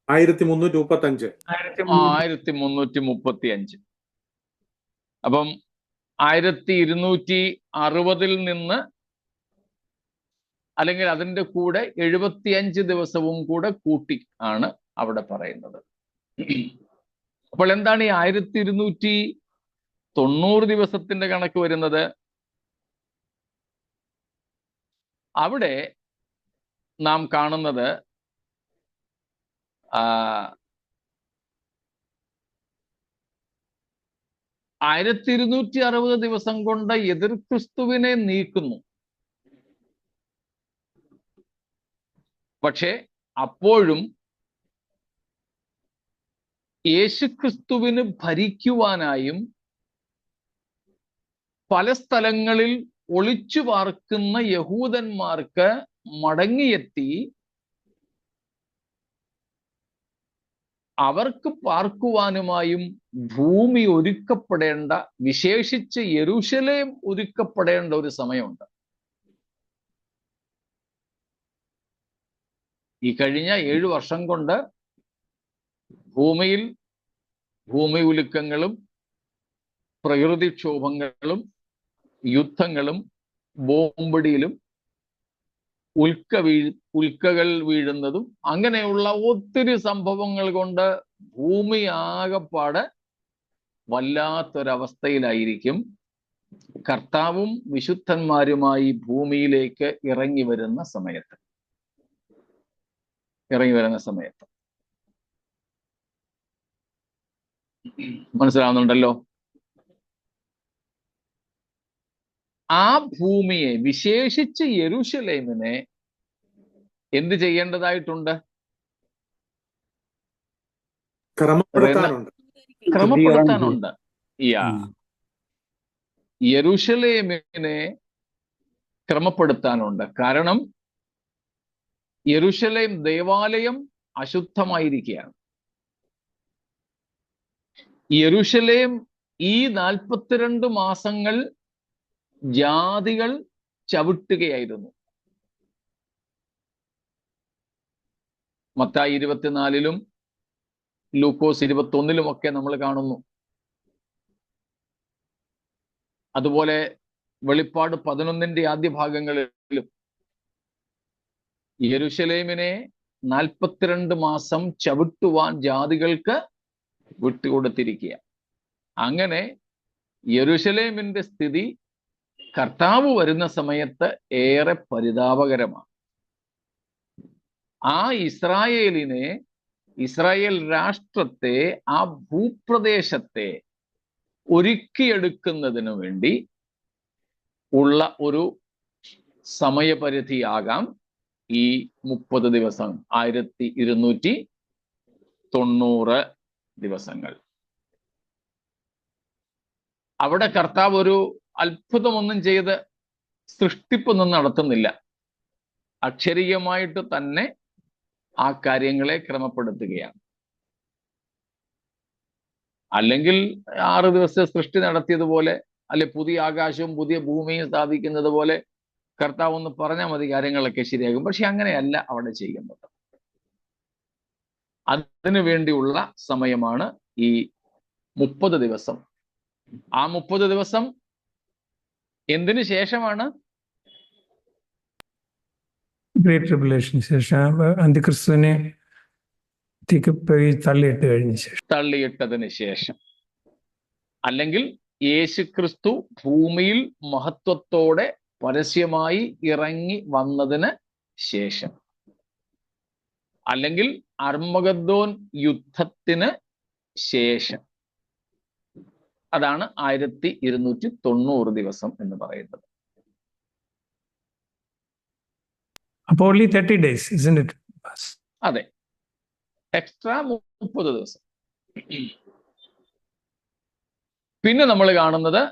1335. 1335. അപ്പം 1260 നിന്ന് അല്ലെങ്കിൽ അതിൻ്റെ കൂടെ 75 ദിവസവും കൂടെ കൂട്ടി ആണ് അവിടെ പറയുന്നത്. അപ്പോൾ എന്താണ് ഈ 1290 ദിവസത്തിന്റെ കണക്ക് വരുന്നത്? അവിടെ നാം കാണുന്നത് 1260 ദിവസം കൊണ്ട് എതിർ ക്രിസ്തുവിനെ നീക്കുന്നു. പക്ഷെ അപ്പോഴും യേശുക്രിസ്തുവിന് ഭരിക്കുവാനായും പല സ്ഥലങ്ങളിൽ ഒളിച്ചു പാർക്കുന്ന യഹൂദന്മാർക്ക് മടങ്ങിയെത്തി അവർക്ക് പാർക്കുവാനുമായും ഭൂമി ഒരുക്കപ്പെടേണ്ട, വിശേഷിച്ച് യെരൂശലേം ഒരുക്കപ്പെടേണ്ട ഒരു സമയമുണ്ട്. ഈ കഴിഞ്ഞ 7 വർഷം കൊണ്ട് ഭൂമിയിൽ ഭൂമി ഉലുക്കങ്ങളും പ്രകൃതിക്ഷോഭങ്ങളും യുദ്ധങ്ങളും ബോംബടിയിലും ഉൽക്കകൾ വീഴുന്നതും അങ്ങനെയുള്ള ഒത്തിരി സംഭവങ്ങൾ കൊണ്ട് ഭൂമി ആകപ്പാട് വല്ലാത്തൊരവസ്ഥയിലായിരിക്കും. കർത്താവും വിശുദ്ധന്മാരുമായി ഭൂമിയിലേക്ക് ഇറങ്ങി വരുന്ന സമയത്ത് മനസ്സിലാവുന്നുണ്ടല്ലോ. ആ ഭൂമിയെ, വിശേഷിച്ച് യെരൂശലേമിനെ എന്ത് ചെയ്യേണ്ടതായിട്ടുണ്ട്? ക്രമപ്പെടുത്താനുണ്ട്. യെരൂശലേമിനെ ക്രമപ്പെടുത്താനുണ്ട്. കാരണം യെരൂശലേം ദേവാലയം അശുദ്ധമായിരിക്കുകയാണ്. യെരൂശലേം ഈ 42 മാസങ്ങൾ ജാതികൾ ചവിട്ടുകയായിരുന്നു. മത്തായി 24-ലും ലൂക്കോസ് 21-ലും ഒക്കെ നമ്മൾ കാണുന്നു. അതുപോലെ വെളിപ്പാട് 11-ന്റെ ആദ്യ ഭാഗങ്ങളിലും യെരൂശലേമിനെ 42 മാസം ചവിട്ടുവാൻ ജാതികൾക്ക് വിട്ടുകൊടുത്തിരിക്കുക. അങ്ങനെ യെരൂശലേമിന്റെ സ്ഥിതി കർത്താവ് വരുന്ന സമയത്ത് ഏറെ പരിതാപകരമാണ്. ആ ഇസ്രായേൽ രാഷ്ട്രത്തെ, ആ ഭൂപ്രദേശത്തെ ഒരുക്കിയെടുക്കുന്നതിന് വേണ്ടി ഉള്ള ഒരു സമയപരിധിയാകാം ഈ 30 ദിവസം, 1290 ദിവസങ്ങൾ. അവിടെ കർത്താവ് ഒരു അത്ഭുതമൊന്നും ചെയ്ത് സൃഷ്ടിപ്പൊന്നും നടത്തുന്നില്ല. അക്ഷരീയമായിട്ട് തന്നെ ആ കാര്യങ്ങളെ ക്രമപ്പെടുത്തുകയാണ്. അല്ലെങ്കിൽ 6 ദിവസത്തെ സൃഷ്ടി നടത്തിയതുപോലെ, അല്ലെ പുതിയ ആകാശവും പുതിയ ഭൂമിയും സ്ഥാപിക്കുന്നത് പോലെ കർത്താവ് ഒന്ന് പറഞ്ഞാൽ മതി, കാര്യങ്ങളൊക്കെ ശരിയാകും. പക്ഷെ അങ്ങനെയല്ല അവിടെ ചെയ്യുന്നത്. അതിനു വേണ്ടിയുള്ള സമയമാണ് ഈ 30 ദിവസം. ആ 30 ദിവസം എന്തിനു ശേഷമാണ്? ഗ്രേറ്റ് ട്രിബുലേഷന് ശേഷം, അന്തിക്രിസ്തുവിനെ തള്ളിയിട്ടതിന് ശേഷം, അല്ലെങ്കിൽ യേശുക്രിസ്തു ഭൂമിയിൽ മഹത്വത്തോടെ പരസ്യമായി ഇറങ്ങി വന്നതിന് ശേഷം, അല്ലെങ്കിൽ അർമ്മഗദ്ദോൻ യുദ്ധത്തിന് ശേഷം. അതാണ് 1290 ദിവസം എന്ന് പറയുന്നത്. അപ്പോൾ only 30 days, isn't it? അതെ, എക്സ്ട്രാ 30 ദിവസം. പിന്നെ നമ്മൾ കാണുന്നത്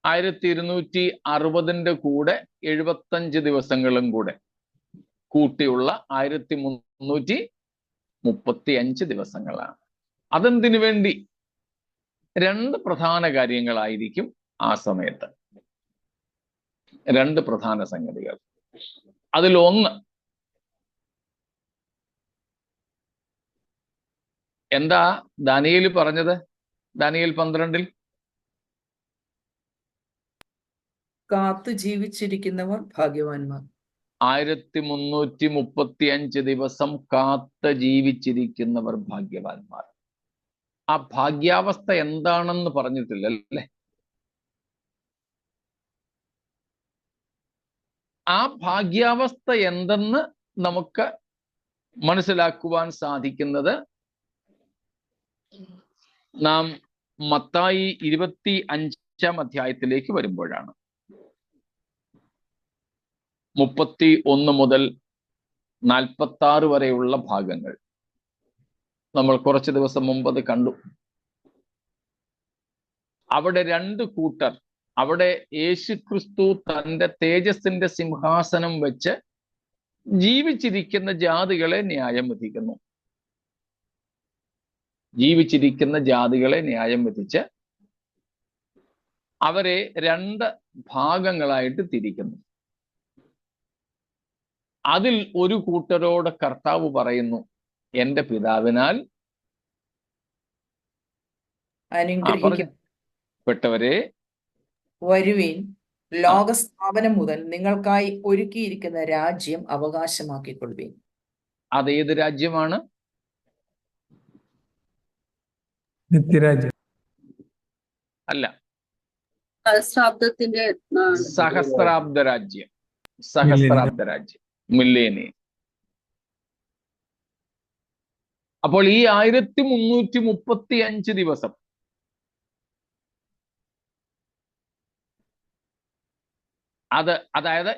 1260-ന്റെ കൂടെ 75 ദിവസങ്ങളും കൂടെ കൂട്ടിയുള്ള 1335 ദിവസങ്ങളാണ്. അതെന്തിനു വേണ്ടി? 2 പ്രധാന കാര്യങ്ങളായിരിക്കും ആ സമയത്ത്. 2 പ്രധാന സംഗതികൾ. അതിലൊന്ന്, എന്താ ദാനിയേൽ പറഞ്ഞത്? ദാനിയേൽ 12-ൽ കാത്തു ജീവിച്ചിരിക്കുന്നവർ ഭാഗ്യവാന്മാർ. 1335 ദിവസം കാത്ത് ജീവിച്ചിരിക്കുന്നവർ ഭാഗ്യവാന്മാർ. ആ ഭാഗ്യാവസ്ഥ എന്താണെന്ന് പറഞ്ഞിട്ടില്ല അല്ലേ? ആ ഭാഗ്യാവസ്ഥ എന്തെന്ന് നമുക്ക് മനസ്സിലാക്കുവാൻ സാധിക്കുന്നത് നാം മത്തായി 25-ാം അധ്യായത്തിലേക്ക് വരുമ്പോഴാണ്. 31 മുതൽ 46 വരെയുള്ള ഭാഗങ്ങൾ നമ്മൾ കുറച്ച് ദിവസം മുമ്പ് അത് കണ്ടു. അവിടെ 2 കൂട്ടർ, അവിടെ യേശുക്രിസ്തു തൻ്റെ തേജസ്സിന്റെ സിംഹാസനം വെച്ച് ജീവിച്ചിരിക്കുന്ന ജാതികളെ ന്യായം വിധിക്കുന്നു. ജീവിച്ചിരിക്കുന്ന ജാതികളെ ന്യായം വിധിച്ച് അവരെ 2 ഭാഗങ്ങളായിട്ട് തിരിക്കുന്നു. അതിൽ ഒരു കൂട്ടരോട് കർത്താവ് പറയുന്നു, എൻ്റെ പിതാവിനാൽ അനുഗ്രഹിക്കപ്പെട്ടവരെ വരുവീൻ, ലോകസ്ഥാപനം മുതൽ നിങ്ങൾക്കായി ഒരുക്കിയിരിക്കുന്ന രാജ്യം അവകാശമാക്കിക്കൊള്ളുവീൻ. അതേത് രാജ്യമാണ്? നിത്യരാജ്യം അല്ല, സഹസ്രാബ്ദത്തിന്റെ സഹസ്രാബ്ദ രാജ്യം, സഹസ്രാബ്ദ രാജ്യം, മില്ലേനിയം. അപ്പോൾ ഈ 1335 ദിവസം അതായത്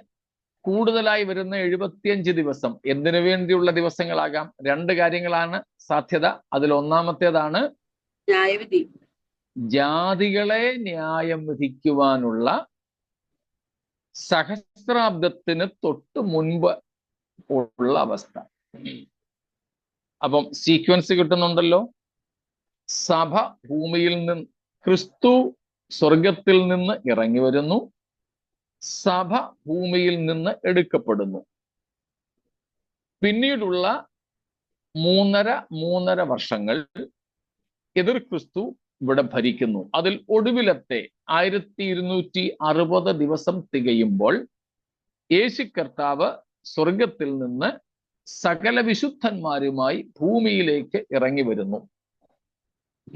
കൂടുതലായി വരുന്ന 75 ദിവസം എന്തിനു വേണ്ടിയുള്ള ദിവസങ്ങളാകാം? രണ്ട് കാര്യങ്ങളാണ് സാധ്യത. അതിൽ ഒന്നാമത്തേതാണ് ന്യായവിധി, ജാതികളെ ന്യായം വിധിക്കുവാനുള്ള സഹസ്രാബ്ദത്തിന് തൊട്ട് മുൻപ് ഉള്ള അവസ്ഥ. അപ്പം സീക്വൻസ് കിട്ടുന്നുണ്ടല്ലോ. സഭ ഭൂമിയിൽ നിന്ന്, ക്രിസ്തു സ്വർഗത്തിൽ നിന്ന് ഇറങ്ങി വരുന്നു, സഭ ഭൂമിയിൽ നിന്ന് എടുക്കപ്പെടുന്നു. പിന്നീടുള്ള മൂന്നര വർഷങ്ങൾ എതിർ ക്രിസ്തു ഇവിടെ ഭരിക്കുന്നു. അതിൽ ഒടുവിലത്തെ 1260 ദിവസം തികയുമ്പോൾ യേശു കർത്താവ് സ്വർഗത്തിൽ നിന്ന് സകല വിശുദ്ധന്മാരുമായി ഭൂമിയിലേക്ക് ഇറങ്ങി വരുന്നു.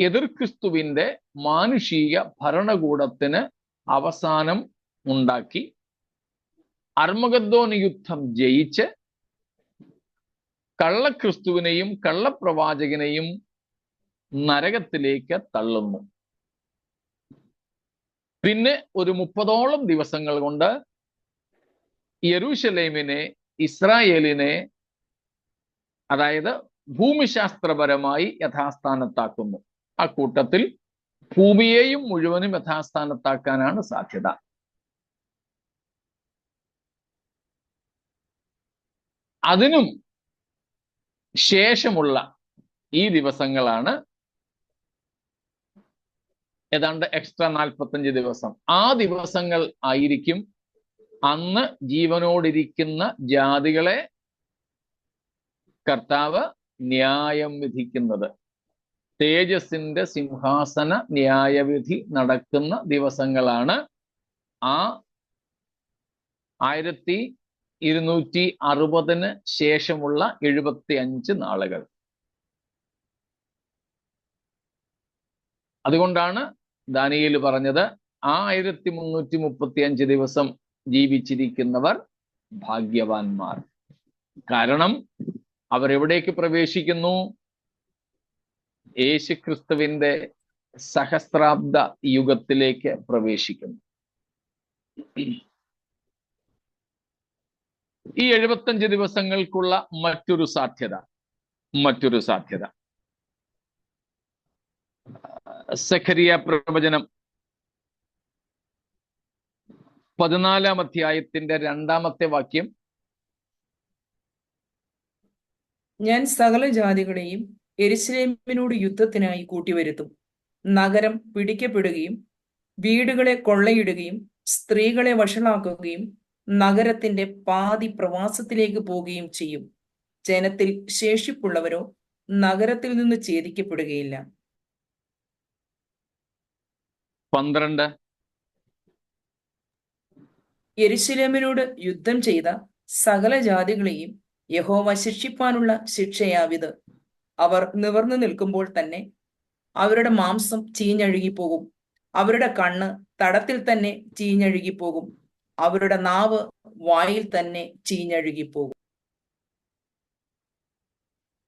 എതിർ ക്രിസ്തുവിന്റെ മാനുഷിക ഭരണകൂടത്തിന് അവസാനം ഉണ്ടാക്കി അർമഗദ്ദോൻ യുദ്ധം ജയിച്ച് കള്ളക്രിസ്തുവിനെയും കള്ളപ്രവാചകനെയും നരകത്തിലേക്ക് തള്ളുന്നു. പിന്നെ ഒരു 30ഓളം ദിവസങ്ങൾ കൊണ്ട് യെരൂശലേമിനെ, ഇസ്രായേലിനെ, അതായത് ഭൂമിശാസ്ത്രപരമായി യഥാസ്ഥാനത്താക്കുന്നു. ആ കൂട്ടത്തിൽ ഭൂമിയെയും മുഴുവനും യഥാസ്ഥാനത്താക്കാനാണ് സാധ്യത. അതിനും ശേഷമുള്ള ഈ ദിവസങ്ങളാണ് ഏതാണ്ട് എക്സ്ട്രാ 45 ദിവസം. ആ ദിവസങ്ങൾ ആയിരിക്കും അന്ന് ജീവനോടിരിക്കുന്ന ജാതികളെ കർത്താവ് ന്യായം വിധിക്കുന്നത്. തേജസ്സിന്റെ സിംഹാസന ന്യായവിധി നടക്കുന്ന ദിവസങ്ങളാണ് ആ 1260 ശേഷമുള്ള 75 നാളുകൾ. അതുകൊണ്ടാണ് ദാനിയേൽ പറഞ്ഞത്, ആ 1335 ദിവസം ജീവിച്ചിരിക്കുന്നവർ ഭാഗ്യവാന്മാർ. കാരണം അവരെവിടേക്ക് പ്രവേശിക്കുന്നു? യേശുക്രിസ്തുവിന്റെ സഹസ്രാബ്ദ യുഗത്തിലേക്ക് പ്രവേശിക്കുന്നു. ഈ 75 ദിവസങ്ങൾക്കുള്ള മറ്റൊരു സാധ്യത സഖരിയ പ്രവചനം 14-ാം അധ്യായത്തിന്റെ 2-ാമത്തെ വാക്യം. ഞാൻ സകല ജാതികളെയും യെരൂശലേമിനോട് യുദ്ധത്തിനായി കൂട്ടിവരുത്തും. നഗരം പിടിക്കപ്പെടുകയും വീടുകളെ കൊള്ളയിടുകയും സ്ത്രീകളെ വഷളാക്കുകയും നഗരത്തിന്റെ പാതി പ്രവാസത്തിലേക്ക് പോവുകയും ചെയ്യും. ജനത്തിൽ ശേഷിപ്പുള്ളവരോ നഗരത്തിൽ നിന്ന് ഛേദിക്കപ്പെടുകയില്ല. 12 യെരൂശലേമിനോട് യുദ്ധം ചെയ്ത സകല ജാതികളെയും യഹോവ ശിക്ഷിപ്പാനുള്ള ശിക്ഷയാവിത്. അവർ നിവർന്നു നിൽക്കുമ്പോൾ തന്നെ അവരുടെ മാംസം ചീഞ്ഞഴുകിപ്പോകും. അവരുടെ കണ്ണ് തടത്തിൽ തന്നെ ചീഞ്ഞഴുകിപ്പോകും. അവരുടെ നാവ് വായിൽ തന്നെ ചീഞ്ഞഴുകിപ്പോകും.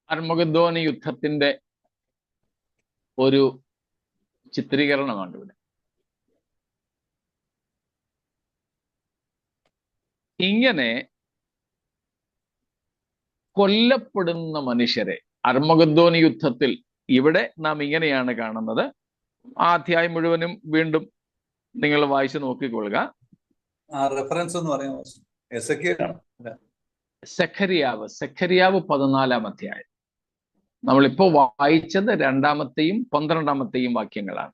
അർമഗദ്ദോൻ യുദ്ധത്തിന്റെ ഒരു ചിത്രീകരണമാണ് ഇവിടെ. ഇങ്ങനെ കൊല്ലപ്പെടുന്ന മനുഷ്യരെ അർമഗദ്ദോൻ യുദ്ധത്തിൽ ഇവിടെ നാം ഇങ്ങനെയാണ് കാണുന്നത്. ആ അധ്യായം മുഴുവനും വീണ്ടും നിങ്ങൾ വായിച്ചു നോക്കിക്കൊള്ളുക. റെഫറൻസ് എന്ന് പറയുന്നത് സഖരിയാവ് 14-ാം അധ്യായം. നമ്മളിപ്പോ വായിച്ചത് 2-ാമത്തെയും 12-ാമത്തെയും വാക്യങ്ങളാണ്.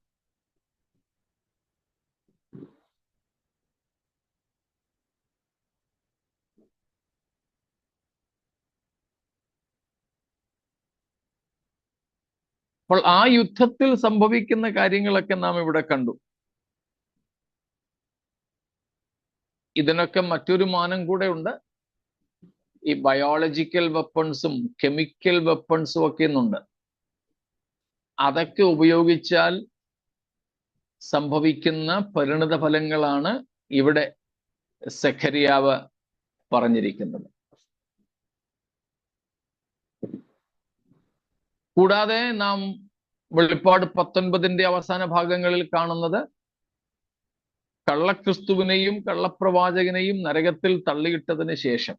അപ്പോൾ ആ യുദ്ധത്തിൽ സംഭവിക്കുന്ന കാര്യങ്ങളൊക്കെ നാം ഇവിടെ കണ്ടു. ഇതിനൊക്കെ മറ്റൊരു മാനം കൂടെ ഉണ്ട്. ഈ ബയോളജിക്കൽ വെപ്പൺസും കെമിക്കൽ വെപ്പൺസും ഒക്കെ ഇന്നുണ്ട്. അതൊക്കെ ഉപയോഗിച്ചാൽ സംഭവിക്കുന്ന പരിണിത ഫലങ്ങളാണ് ഇവിടെ സെഖര്യാവ് പറഞ്ഞിരിക്കുന്നത്. കൂടാതെ നാം വെളിപ്പാട് 19 അവസാന ഭാഗങ്ങളിൽ കാണുന്നത് കള്ളക്രിസ്തുവിനെയും കള്ളപ്രവാചകനെയും നരകത്തിൽ തള്ളിയിട്ടതിന് ശേഷം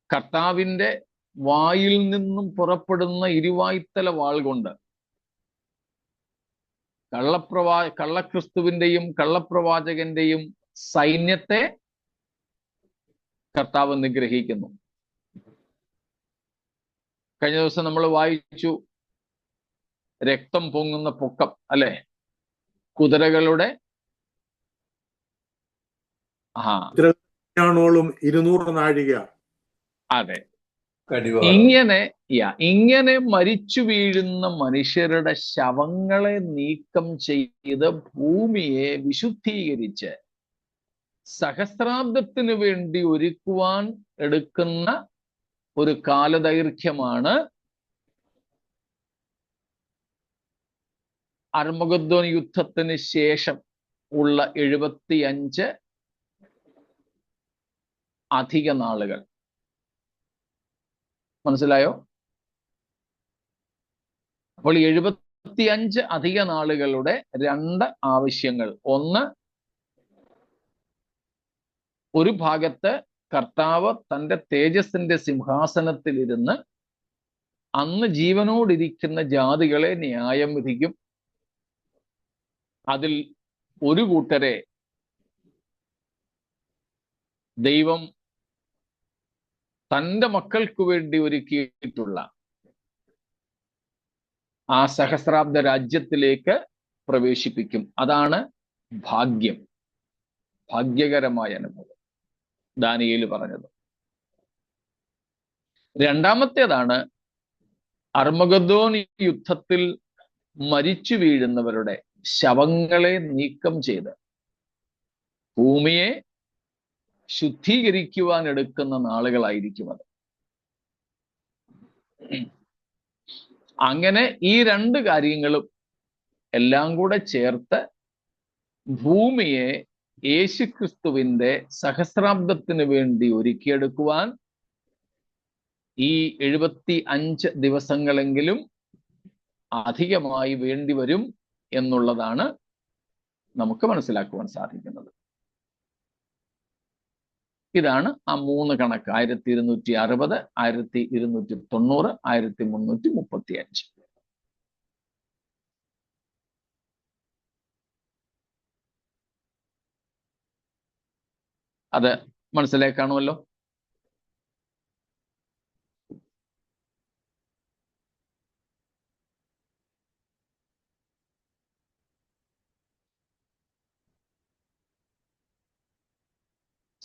കർത്താവിന്റെ വായിൽ നിന്നും പുറപ്പെടുന്ന ഇരുവായ്ത്തല വാൾ കൊണ്ട് കള്ളക്രിസ്തുവിന്റെയും കള്ളപ്രവാചകന്റെയും സൈന്യത്തെ കർത്താവ് നിഗ്രഹിക്കുന്നു. കഴിഞ്ഞ ദിവസം നമ്മൾ വായിച്ചു രക്തം പൊങ്ങുന്ന പൊക്കം, അല്ലെ? കുതിരകളുടെ 200 നാഴിക. അതെ, കടിവാള്. ഇങ്ങനെ മരിച്ചു വീഴുന്ന മനുഷ്യരുടെ ശവങ്ങളെ നീക്കം ചെയ്ത് ഭൂമിയെ വിശുദ്ധീകരിച്ച് സഹസ്രാബ്ദത്തിന് വേണ്ടി ഒരുക്കുവാൻ എടുക്കുന്ന ഒരു കാലദൈർഘ്യമാണ് അർമഗദ്ദോൻ യുദ്ധത്തിന് ശേഷം ഉള്ള 75 അധിക നാളുകൾ. മനസ്സിലായോ? അപ്പോൾ 75 അധിക നാളുകളുടെ 2 ആവശ്യങ്ങൾ. ഒന്ന്, ഒരു ഭാഗത്ത് കർത്താവ് തൻ്റെ തേജസ്സിന്റെ സിംഹാസനത്തിലിരുന്ന് അന്ന് ജീവനോടിരിക്കുന്ന ജാതികളെ ന്യായം വിധിക്കും. അതിൽ ഒരു കൂട്ടരെ ദൈവം തൻ്റെ മക്കൾക്ക് വേണ്ടി ഒരുക്കിയിട്ടുള്ള ആ സഹസ്രാബ്ദ രാജ്യത്തിലേക്ക് പ്രവേശിപ്പിക്കും. അതാണ് ഭാഗ്യം, ഭാഗ്യകരമായ അനുഭവം ദാനിയേൽ പറഞ്ഞത്. രണ്ടാമത്തേതാണ് അർമഗദ്ദോൻ യുദ്ധത്തിൽ മരിച്ചു വീഴുന്നവരുടെ ശവങ്ങളെ നീക്കം ചെയ്ത് ഭൂമിയെ ശുദ്ധീകരിക്കുവാൻ എടുക്കുന്ന നാളുകളായിരിക്കും അത്. അങ്ങനെ ഈ 2 കാര്യങ്ങളും എല്ലാം കൂടെ ചേർത്ത് ഭൂമിയെ യേശുക്രിസ്തുവിന്റെ സഹസ്രാബ്ദത്തിന് വേണ്ടി ഒരുക്കിയെടുക്കുവാൻ ഈ 75 ദിവസങ്ങളെങ്കിലും അധികമായി വേണ്ടിവരും എന്നുള്ളതാണ് നമുക്ക് മനസ്സിലാക്കുവാൻ സാധിക്കുന്നത്. ഇതാണ് ആ 3 കണക്ക്: 1260, 1290, 1335. അത് മനസ്സിലായി കാണുമല്ലോ.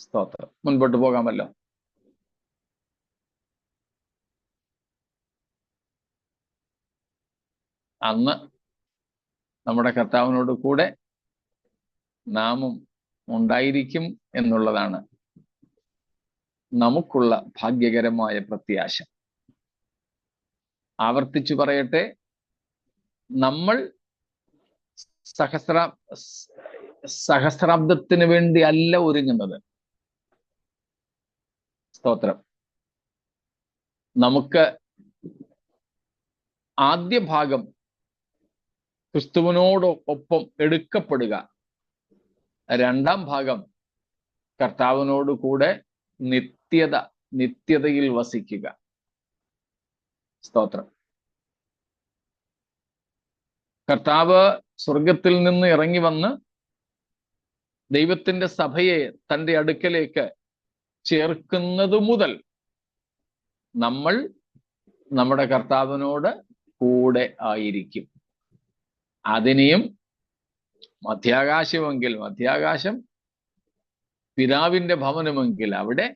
സ്തോത്രം. മുൻപോട്ട് പോകാമല്ലോ. അന്ന് നമ്മുടെ കർത്താവിനോട് കൂടെ നാമും ഉണ്ടായിരിക്കും എന്നുള്ളതാണ് നമുക്കുള്ള ഭാഗ്യകരമായ പ്രത്യാശ. ആവർത്തിച്ചു പറയട്ടെ, നമ്മൾ സഹസ്രാബ്ദത്തിന് വേണ്ടി അല്ല ഒരുങ്ങുന്നത്. സ്തോത്രം. നമുക്ക് ആദ്യ ഭാഗം ക്രിസ്തുവിനോടൊപ്പം എടുക്കപ്പെടുക, 2ാം ഭാഗം കർത്താവിനോട് കൂടെ നിത്യതയിൽ വസിക്കുക. സ്തോത്രം. കർത്താവ് സ്വർഗത്തിൽ നിന്ന് ഇറങ്ങി വന്ന് ദൈവത്തിന്റെ സഭയെ തൻ്റെ അടുക്കലേക്ക് ചേർക്കുന്നത് മുതൽ നമ്മൾ നമ്മുടെ കർത്താവിനോട് കൂടെ ആയിരിക്കും. അതിനെയും മധ്യാകാശമെങ്കിൽ മധ്യാകാശം, പിതാവിന്റെ ഭവനമെങ്കിൽ അവിടെ,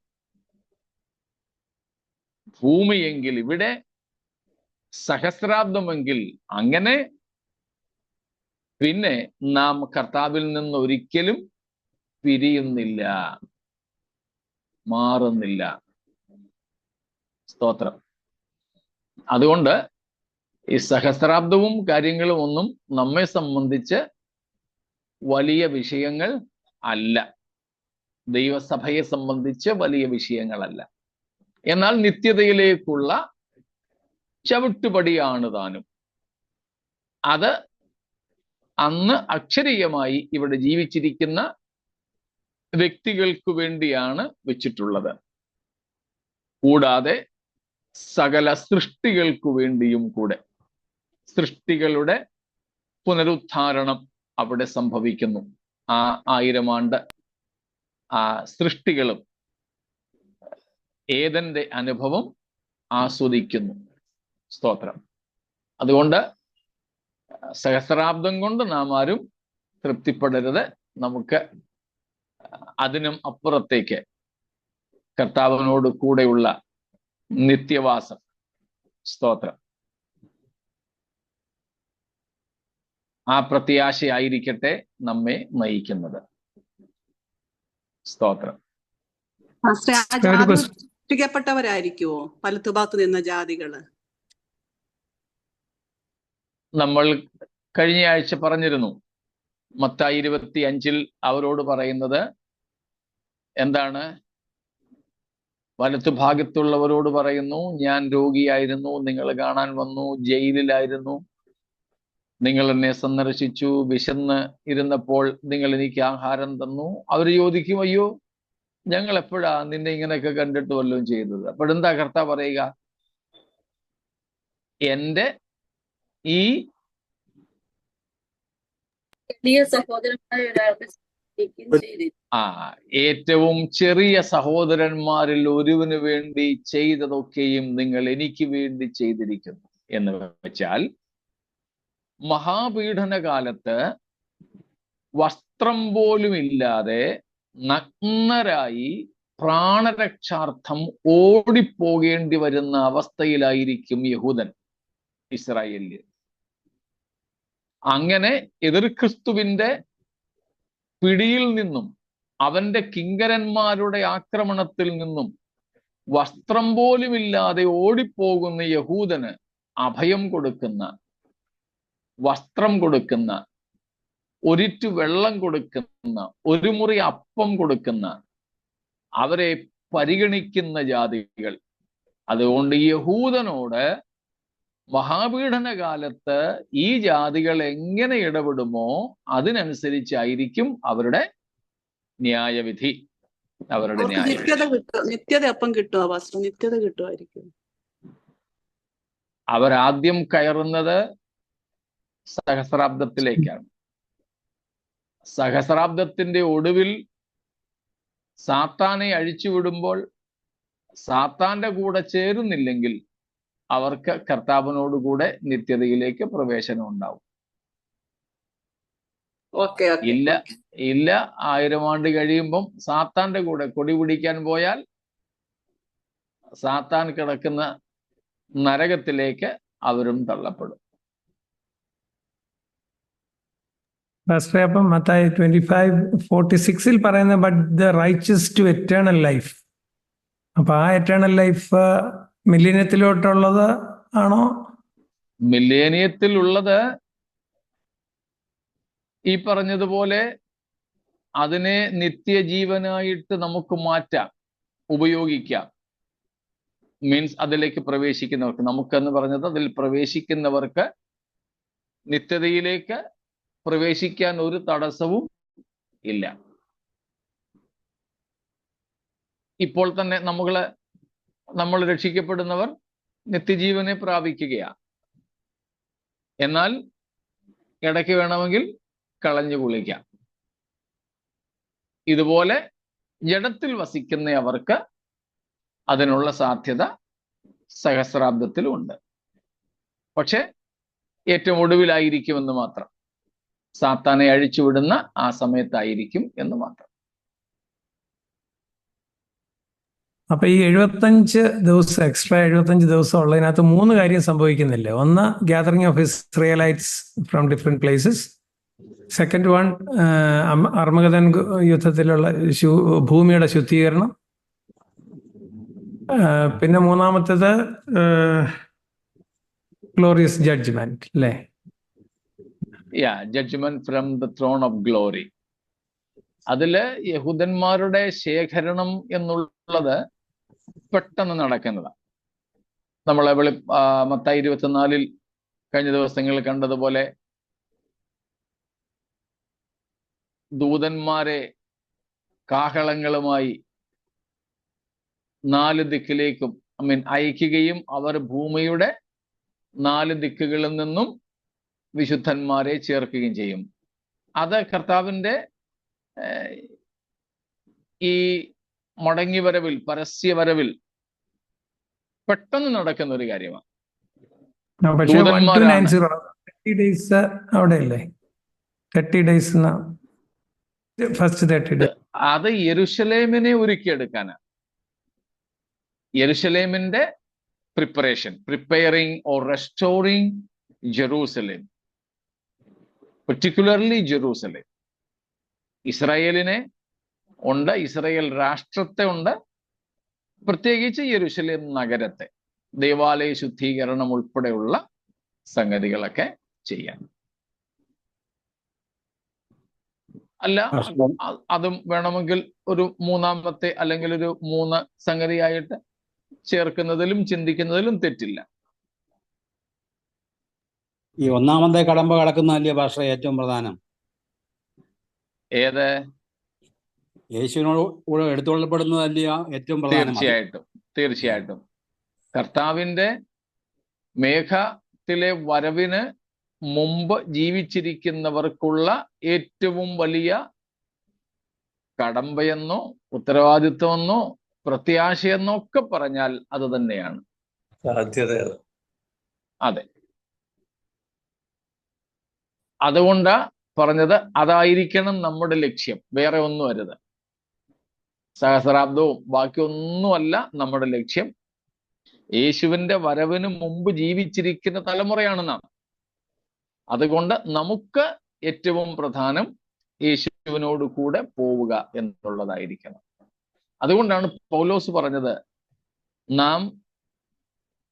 ഭൂമിയെങ്കിൽ ഇവിടെ, സഹസ്രാബ്ദമെങ്കിൽ അങ്ങനെ. പിന്നെ നാം കർത്താവിൽ നിന്ന് ഒരിക്കലും പിരിയുന്നില്ല, മാറുന്നില്ല. സ്തോത്രം. അതുകൊണ്ട് ഈ സഹസ്രാബ്ദവും കാര്യങ്ങളും ഒന്നും നമ്മെ സംബന്ധിച്ച് വലിയ വിഷയങ്ങൾ അല്ല, ദൈവസഭയെ സംബന്ധിച്ച് വലിയ വിഷയങ്ങളല്ല. എന്നാൽ നിത്യതയിലേക്കുള്ള ചവിട്ടുപടിയാണ് താനും. അത് അന്ന് അക്ഷരീയമായി ഇവിടെ ജീവിച്ചിരിക്കുന്ന വ്യക്തികൾക്ക് വേണ്ടിയാണ് വെച്ചിട്ടുള്ളത്. കൂടാതെ സകല സൃഷ്ടികൾക്കു വേണ്ടിയും കൂടെ. സൃഷ്ടികളുടെ പുനരുദ്ധാരണം അവിടെ സംഭവിക്കുന്നു. ആ 1000 ആണ്ട് ആ സൃഷ്ടികളും ഏദന്റെ അനുഭവം ആസ്വദിക്കുന്നു. സ്തോത്രം. അതുകൊണ്ട് സഹസ്രാബ്ദം കൊണ്ട് നാം ആരും തൃപ്തിപ്പെടരുത്. നമുക്ക് അതിനും അപ്പുറത്തേക്ക് കർത്താവിനോട് കൂടെയുള്ള നിത്യവാസം. സ്തോത്രം. ആ പ്രത്യാശയായിരിക്കട്ടെ നമ്മെ നയിക്കുന്നത്. സ്തോത്രം. രക്ഷിക്കപ്പെട്ടവരായിരിക്കുമോ വലത്തുഭാഗത്ത് നിന്ന ജാതികള്? നമ്മൾ കഴിഞ്ഞ ആഴ്ച പറഞ്ഞിരുന്നു, മത്തായി 25 അവരോട് പറയുന്നത് എന്താണ്? വലത്തുഭാഗത്തുള്ളവരോട് പറയുന്നു, ഞാൻ രോഗിയായിരുന്നു, നിങ്ങൾ കാണാൻ വന്നു, ജയിലിലായിരുന്നു, നിങ്ങൾ എന്നെ സന്ദർശിച്ചു, വിശന്ന് ഇരുന്നപ്പോൾ നിങ്ങൾ എനിക്ക് ആഹാരം തന്നു. അവർ ചോദിക്കും, അയ്യോ ഞങ്ങൾ എപ്പോഴാ നിന്നെ ഇങ്ങനെയൊക്കെ കണ്ടിട്ട് വല്ലതും ചെയ്തത്? അപ്പോഴെന്താ കർത്താവ് പറയുക? എൻ്റെ ഈ ഏറ്റവും ചെറിയ സഹോദരന്മാരിൽ ഒരുവന് വേണ്ടി ചെയ്തതൊക്കെയും നിങ്ങൾ എനിക്ക് വേണ്ടി ചെയ്തിരിക്കുന്നു എന്ന് വെച്ചാൽ, മഹാപീഡന കാലത്ത് വസ്ത്രം പോലും ഇല്ലാതെ നഗ്നരായി പ്രാണരക്ഷാർത്ഥം ഓടിപ്പോകേണ്ടി വരുന്ന അവസ്ഥയിലായിരിക്കും യഹൂദൻ, ഇസ്രായേല്യർ. അങ്ങനെ എതിർ ക്രിസ്തുവിന്റെ പിടിയിൽ നിന്നും അവന്റെ കിങ്കരന്മാരുടെ ആക്രമണത്തിൽ നിന്നും വസ്ത്രം പോലുമില്ലാതെ ഓടിപ്പോകുന്ന യഹൂദന് അഭയം കൊടുക്കുന്ന, വസ്ത്രം കൊടുക്കുന്ന, ഒരിറ്റു വെള്ളം കൊടുക്കുന്ന, ഒരു മുറി അപ്പം കൊടുക്കുന്ന, അവരെ പരിഗണിക്കുന്ന ജാതികൾ. അതുകൊണ്ട് യഹൂദനോട് മഹാപീഡന കാലത്ത് ഈ ജാതികൾ എങ്ങനെ ഇടപെടുമോ അതിനനുസരിച്ചായിരിക്കും അവരുടെ ന്യായവിധി. അവരുടെ നിത്യത അപ്പം കിട്ടുമോ പാസ്റ്റർ? നിത്യത കിട്ടുമായിരിക്കും. അവരാദ്യം കയറുന്നത് സഹസ്രാബ്ദത്തിലേക്കാണ്. സഹസ്രാബ്ദത്തിന്റെ ഒടുവിൽ സാത്താനെ അഴിച്ചുവിടുമ്പോൾ സാത്താന്റെ കൂടെ ചേരുന്നില്ലെങ്കിൽ അവർക്ക് കർത്താവിനോടുകൂടെ നിത്യതയിലേക്ക് പ്രവേശനം ഉണ്ടാവും. ഇല്ല 1000 ആണ്ട് കഴിയുമ്പം സാത്താന്റെ കൂടെ കൊടി പിടിക്കാൻ പോയാൽ സാത്താൻ കിടക്കുന്ന നരകത്തിലേക്ക് അവരും തള്ളപ്പെടും. അപ്പം മത്തായി 25:46 പറയുന്നത് but the riches to eternal life. അപ്പൊ ആ എറ്റേണൽ ലൈഫ് മില്ലേനിയത്തിലോട്ടുള്ളത് ആണോ? മില്ലേനിയത്തിലുള്ളത് ഈ പറഞ്ഞതുപോലെ അതിനെ നിത്യജീവനായിട്ട് നമുക്ക് മാറ്റാം, ഉപയോഗിക്കാം. മീൻസ് അതിലേക്ക് പ്രവേശിക്കുന്നവർക്ക്, നമുക്കെന്ന് പറഞ്ഞത് അതിൽ പ്രവേശിക്കുന്നവർക്ക് നിത്യതയിലേക്ക് പ്രവേശിക്കാൻ ഒരു തടസ്സവും ഇല്ല. ഇപ്പോൾ തന്നെ നമ്മൾ രക്ഷിക്കപ്പെടുന്നവർ നിത്യജീവനെ പ്രാപിക്കുകയാണ്. എന്നാൽ ഇടയ്ക്ക് വേണമെങ്കിൽ കളഞ്ഞു കുളിക്കാം. ഇതുപോലെ ജഡത്തിൽ വസിക്കുന്ന അവർക്ക് അതിനുള്ള സാധ്യത സഹസ്രാബ്ദത്തിലുണ്ട്. പക്ഷെ ഏറ്റവും ഒടുവിലായിരിക്കുമെന്ന് മാത്രം. സാത്താനെ അഴിച്ചുവിടുന്ന ആ സമയത്തായിരിക്കും എന്ന് മാത്രം. അപ്പൊ ഈ 75 ദിവസം എക്സ്ട്രാ 75 ദിവസം ഉള്ളതിനകത്ത് 3 കാര്യം സംഭവിക്കുന്നില്ലേ? ഒന്ന്, gathering of Israelites from different places. Second one, Armageddon യുദ്ധത്തിലുള്ള ഭൂമിയുടെ ശുദ്ധീകരണം. പിന്നെ മൂന്നാമത്തേത് glorious judgment, അല്ലേ? Judgment from the throne of glory. അതില് യഹൂദന്മാരുടെ ശേഖരണം എന്നുള്ളത് പെട്ടെന്ന് നടക്കുന്നതാണ്. നമ്മളെ മത്തായി 24 കഴിഞ്ഞ ദിവസങ്ങളിൽ കണ്ടതുപോലെ ദൂതന്മാരെ കാഹളങ്ങളുമായി 4 ദിക്കിലേക്കും അയക്കുകയും അവർ ഭൂമിയുടെ 4 ദിക്കുകളിൽ നിന്നും വിശുദ്ധന്മാരെ ചേർക്കുകയും ചെയ്യും. അത് കർത്താവിൻ്റെ ഈ മടങ്ങിവരവിൽ, പരസ്യവരവിൽ പെട്ടെന്ന് നടക്കുന്ന ഒരു കാര്യമാണ്. പക്ഷേ 30 ഡേയ്സ് അവിടെയല്ലേ? 30 ഡേയ്സ് ഫസ്റ്റ് 30 ഡേയ്സ് അത് യെരുശലേമിനെ ഒരുക്കിയെടുക്കാനാണ്. യെരുശലേമിന്റെ preparing or restoring Jerusalem, particularly Jerusalem. ഇസ്രായേലിനെ ഉണ്ട്, ഇസ്രായേൽ രാഷ്ട്രത്തെ ഉണ്ട്, പ്രത്യേകിച്ച് യെരുശലേം നഗരത്തെ, ദേവാലയ ശുദ്ധീകരണം ഉൾപ്പെടെയുള്ള സംഗതികളൊക്കെ ചെയ്യാൻ. അല്ല, അതും വേണമെങ്കിൽ ഒരു മൂന്നാമത്തെ അല്ലെങ്കിൽ ഒരു 3 സംഗതിയായിട്ട് ചേർക്കുന്നതിലും ചിന്തിക്കുന്നതിലും തെറ്റില്ല. ഈ ഒന്നാമത്തെ കടമ്പ കടക്കുന്നതല്ലേ ഭാഷ ഏറ്റവും പ്രധാനം? ഏത്? യേശുവിനോട് കൂടെ എടുത്തുകൊള്ളപ്പെടുന്നതല്ലേ ഏറ്റവും പ്രധാനം? തീർച്ചയായിട്ടും കർത്താവിന്റെ മേഘത്തിലെ വരവിന് മുമ്പ് ജീവിച്ചിരിക്കുന്നവർക്കുള്ള ഏറ്റവും വലിയ കടമ്പയെന്നോ ഉത്തരവാദിത്വമെന്നോ പ്രത്യാശയെന്നോ ഒക്കെ പറഞ്ഞാൽ അത് തന്നെയാണ്. അതെ, അതുകൊണ്ടാ പറഞ്ഞത് അതായിരിക്കണം നമ്മുടെ ലക്ഷ്യം, വേറെ ഒന്നും അരുത്. സഹസ്രാബ്ദവും ബാക്കിയൊന്നുമല്ല നമ്മുടെ ലക്ഷ്യം. യേശുവിന്റെ വരവിന് മുമ്പ് ജീവിച്ചിരിക്കുന്ന തലമുറയാണ് നാം. അതുകൊണ്ട് നമുക്ക് ഏറ്റവും പ്രധാനം യേശുവിനോട് കൂടെ പോവുക എന്നുള്ളതായിരിക്കണം. അതുകൊണ്ടാണ് പൗലോസ് പറഞ്ഞത്, നാം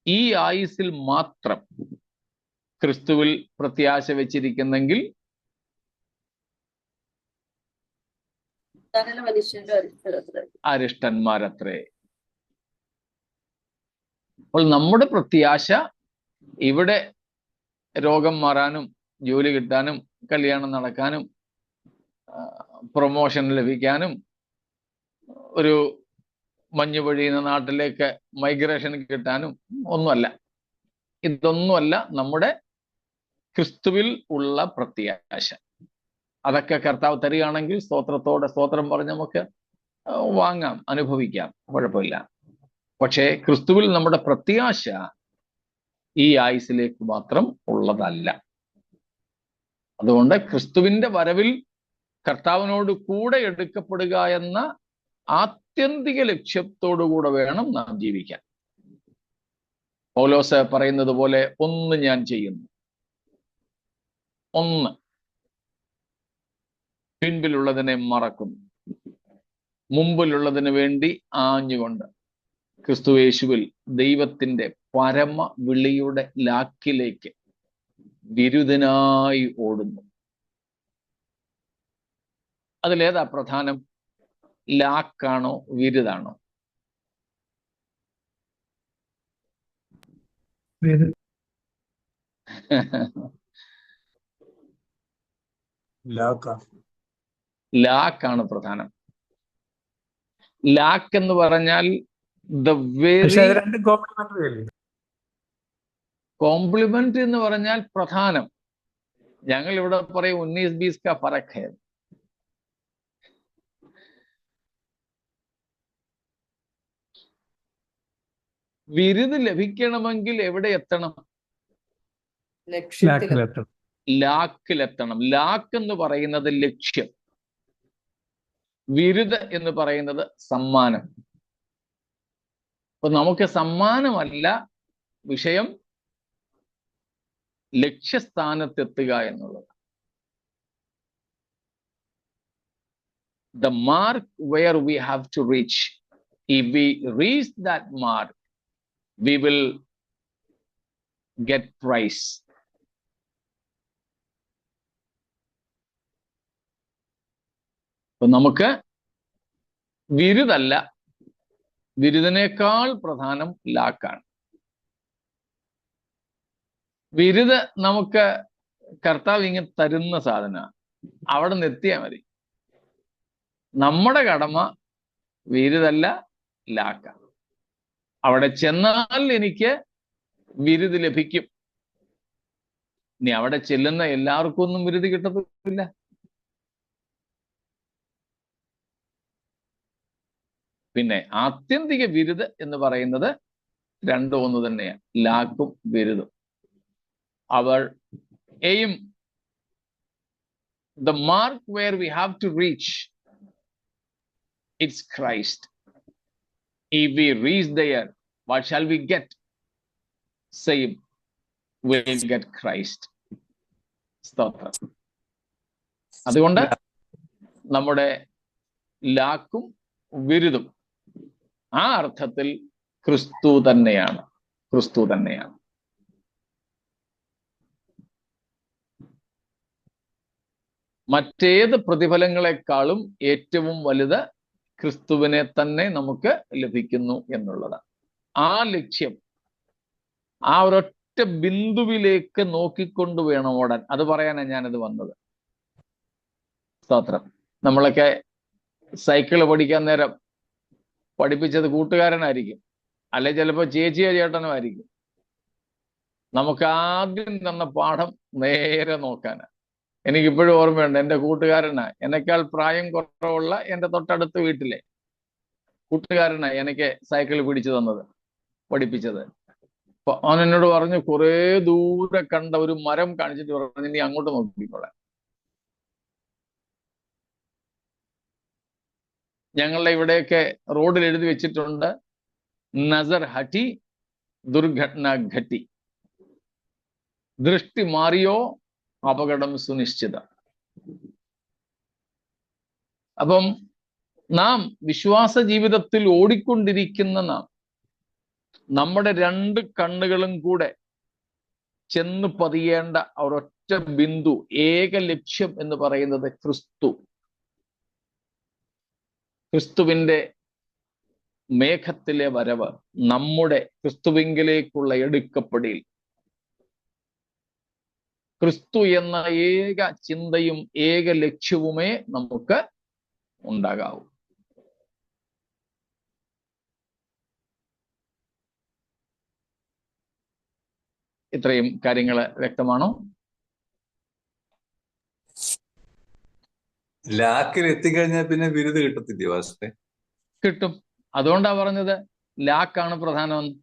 ഈ ആയുസ്സിൽ മാത്രം ക്രിസ്തുവിൽ പ്രത്യാശ വെച്ചിരിക്കുന്നെങ്കിൽ അരിഷ്ടന്മാരത്രേ. അപ്പോൾ നമ്മുടെ പ്രത്യാശ ഇവിടെ രോഗം മാറാനും ജോലി കിട്ടാനും കല്യാണം നടക്കാനും പ്രൊമോഷൻ ലഭിക്കാനും ഒരു മഞ്ഞ് പൊഴിയുന്ന നാട്ടിലേക്ക് മൈഗ്രേഷൻ കിട്ടാനും ഒന്നുമല്ല. ഇതൊന്നുമല്ല നമ്മുടെ ക്രിസ്തുവിൽ ഉള്ള പ്രത്യാശ. അതൊക്കെ കർത്താവ് തരികയാണെങ്കിൽ സ്തോത്രത്തോടെ സ്തോത്രം പറഞ്ഞ് നമുക്ക് വാങ്ങാം, അനുഭവിക്കാം, കുഴപ്പമില്ല. പക്ഷേ ക്രിസ്തുവിൽ നമ്മുടെ പ്രത്യാശ ഈ ആയുസ്സിലേക്ക് മാത്രം ഉള്ളതല്ല. അതുകൊണ്ട് ക്രിസ്തുവിന്റെ വരവിൽ കർത്താവിനോട് കൂടെ എടുക്കപ്പെടുക എന്ന ആത്യന്തിക ലക്ഷ്യത്തോടുകൂടെ വേണം നാം ജീവിക്കാൻ. പൗലോസ് പറയുന്നത് പോലെ, ഒന്ന് ഞാൻ ചെയ്യുന്നു, ഒന്ന് പിൻപിലുള്ളതിനെ മറക്കുന്നു, മുമ്പിലുള്ളതിന് വേണ്ടി ആഞ്ഞുകൊണ്ട് ക്രിസ്തു യേശുവിൽ ദൈവത്തിന്റെ പരമ വിളിയുടെ ലാക്കിലേക്ക് വിരുദ്ധനായി ഓടുന്നു. അതിലേതാ പ്രധാനം? ലാക്കാണോ വിരുദാണോ? ലാക്കാണ് പ്രധാനം. ലാക്ക് എന്ന് പറഞ്ഞാൽ കോംപ്ലിമെന്റ് എന്ന് പറഞ്ഞാൽ പ്രധാനം. ഞങ്ങൾ ഇവിടെ പറയും 19 20 का फर्क है. വിരുദ് ലഭിക്കണമെങ്കിൽ എവിടെ എത്തണം? ലാക്കിലെത്തണം. ലാക്ക് എന്ന് പറയുന്നത് ലക്ഷ്യം, വിരുദ് എന്ന് പറയുന്നത് സമ്മാനം. അപ്പൊ നമുക്ക് സമ്മാനമല്ല വിഷയം, ലക്ഷ്യസ്ഥാനത്തെത്തുക എന്നുള്ളത്. The mark where we have to reach. If we reach that mark, we will get price. അപ്പൊ നമുക്ക് വിരുദല്ല, വിരുദിനേക്കാൾ പ്രധാനം ലാക്കാണ്. വിരുദ് നമുക്ക് കർത്താവ് ഇങ്ങനെ തരുന്ന സാധനമാണ്, അവിടെ നിർത്തിയാൽ മതി. നമ്മുടെ കടമ വിരുദല്ല, ലാക്കാണ്. അവിടെ ചെന്നാൽ എനിക്ക് വിരുദ് ലഭിക്കും. ഇനി അവിടെ ചെല്ലുന്ന എല്ലാവർക്കും ഒന്നും വിരുദ് കിട്ടത്തില്ല. പിന്നെ ആത്യന്തിക വിരുദ് എന്ന് പറയുന്നത് രണ്ടും ഒന്ന് തന്നെയാണ്, ലാക്കും വിരുദും. അവർ aim, the mark where we have to reach, it's Christ. If we reach there, what shall we get? Same, we'll get Christ. സ്തോത്രം. അതുകൊണ്ട് നമ്മുടെ ലാക്കും വിരുദും ആ അർത്ഥത്തിൽ ക്രിസ്തു തന്നെയാണ്, ക്രിസ്തു തന്നെയാണ്. മറ്റേത് പ്രതിഫലങ്ങളെക്കാളും ഏറ്റവും വലുത് ക്രിസ്തുവിനെ തന്നെ നമുക്ക് ലഭിക്കുന്നു എന്നുള്ളതാണ്. ആ ലക്ഷ്യം, ആ ഒരൊറ്റ ബിന്ദുവിലേക്ക് നോക്കിക്കൊണ്ട് വേണം ഓടാൻ. അത് പറയാനാണ് ഞാനത് വന്നത്. സ്തോത്രം. നമ്മളൊക്കെ സൈക്കിള് പഠിക്കാൻ നേരം പഠിപ്പിച്ചത് കൂട്ടുകാരനായിരിക്കും, അല്ലെ ചിലപ്പോൾ ചേച്ചിയോ ചേട്ടനോ ആയിരിക്കും. നമുക്ക് ആദ്യം തന്ന പാഠം നേരെ നോക്കാനാണ്. എനിക്കിപ്പോഴും ഓർമ്മയുണ്ട്, എൻ്റെ കൂട്ടുകാരനാ, എന്നെക്കാൾ പ്രായം കുറവുള്ള എൻ്റെ തൊട്ടടുത്ത വീട്ടിലെ കൂട്ടുകാരനാ എനിക്ക് സൈക്കിൾ പിടിച്ചു തന്നത്, പഠിപ്പിച്ചത്. അപ്പൊ അവൻ എന്നോട് പറഞ്ഞു, കുറേ ദൂരെ കണ്ട ഒരു മരം കാണിച്ചിട്ട് പറഞ്ഞു, ഇനി അങ്ങോട്ട് നോക്കിക്കോളാം. ഞങ്ങളുടെ ഇവിടെയൊക്കെ റോഡിൽ എഴുതി വെച്ചിട്ടുണ്ട്, നസർ ഹറ്റി ദുർഘടന ഘട്ടി, ദൃഷ്ടി മാറിയോ അപകടം സുനിശ്ചിത. അപ്പം നാം വിശ്വാസ ജീവിതത്തിൽ ഓടിക്കൊണ്ടിരിക്കുന്ന നാം, നമ്മുടെ രണ്ട് കണ്ണുകളും കൂടെ ചെന്ന് പതിയേണ്ട ഒരൊറ്റ ബിന്ദു, ഏക ലക്ഷ്യം എന്ന് പറയുന്നത് ക്രിസ്തു. ക്രിസ്തുവിന്റെ മേഘത്തിലെ വരവ്, നമ്മുടെ ക്രിസ്തുവിങ്കിലേക്കുള്ള എടുക്കപ്പെടൽ, ക്രിസ്തു എന്ന ഏക ചിന്തയും ഏക ലക്ഷ്യവുമേ നമുക്ക് ഉണ്ടാകാവൂ. ഇത്രയും കാര്യങ്ങൾ വ്യക്തമാണോ? ലാക്കിൽ എത്തിക്കഴിഞ്ഞാൽ പിന്നെ ബിരുദ് കിട്ടത്തില്ലേ വാസ്തേ? കിട്ടും. അതുകൊണ്ടാ പറഞ്ഞത് ലാക്കാണ് പ്രധാനമെന്ന്.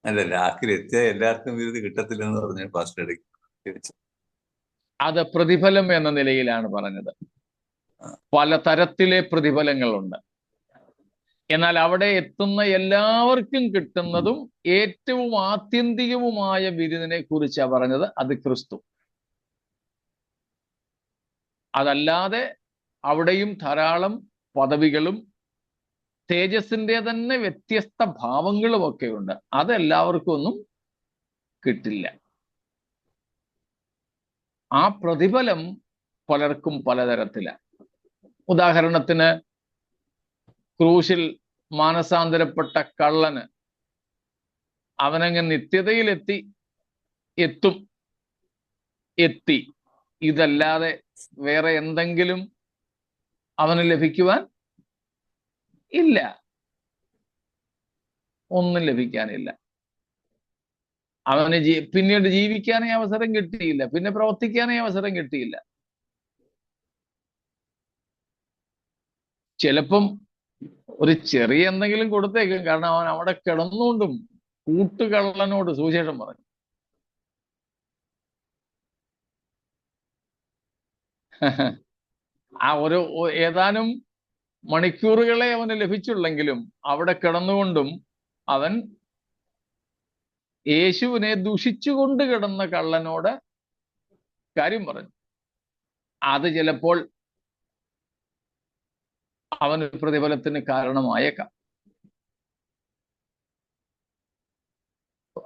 അല്ല, ലാക്കിൽ എത്തിയാൽ എല്ലാവർക്കും ബിരുദ് കിട്ടത്തില്ലെന്ന് പറഞ്ഞു പാസ്റ്റർ ഇടയ്ക്ക്. അത് പ്രതിഫലം എന്ന നിലയിലാണ് പറഞ്ഞത്. പല തരത്തിലെ പ്രതിഫലങ്ങളുണ്ട്. എന്നാൽ അവിടെ എത്തുന്ന എല്ലാവർക്കും കിട്ടുന്നതും ഏറ്റവും ആത്യന്തികവുമായ ബിരുദിനെ കുറിച്ചാണ് പറഞ്ഞത്, അത് ക്രിസ്തു. അതല്ലാതെ അവിടെയും ധാരാളം പദവികളും തേജസ്സിന്റെ തന്നെ വ്യത്യസ്ത ഭാവങ്ങളും ഒക്കെ ഉണ്ട്. അതെല്ലാവർക്കും ഒന്നും കിട്ടില്ല. ആ പ്രതിഫലം പലർക്കും പലതരത്തിലാണ്. ഉദാഹരണത്തിന്, ക്രൂശിൽ മാനസാന്തരപ്പെട്ട കള്ളന് അവനങ്ങ് നിത്യതയിലെത്തി, എത്തി. ഇതല്ലാതെ വേറെ എന്തെങ്കിലും അവന് ലഭിക്കുവാൻ ഇല്ല, ഒന്നും ലഭിക്കാനില്ല. അവന് പിന്നീട് ജീവിക്കാനേ അവസരം കിട്ടിയില്ല, പിന്നെ പ്രവർത്തിക്കാനേ അവസരം കിട്ടിയില്ല. ചിലപ്പം ഒരു ചെറിയ എന്തെങ്കിലും കൊടുത്തേക്കും, കാരണം അവൻ അവിടെ കിടന്നുകൊണ്ടും കൂട്ടുകള്ളനോട് സുവിശേഷം പറഞ്ഞു. ആ ഒരു ഏതാനും മണിക്കൂറുകളെ അവന് ലഭിച്ചുള്ളെങ്കിലും അവിടെ കിടന്നുകൊണ്ടും അവൻ യേശുവിനെ ദുഷിച്ചുകൊണ്ട് കിടന്ന കള്ളനോട് കാര്യം പറഞ്ഞു. അത് ചിലപ്പോൾ അവന് പ്രതിഫലത്തിന് കാരണമായേക്കാം.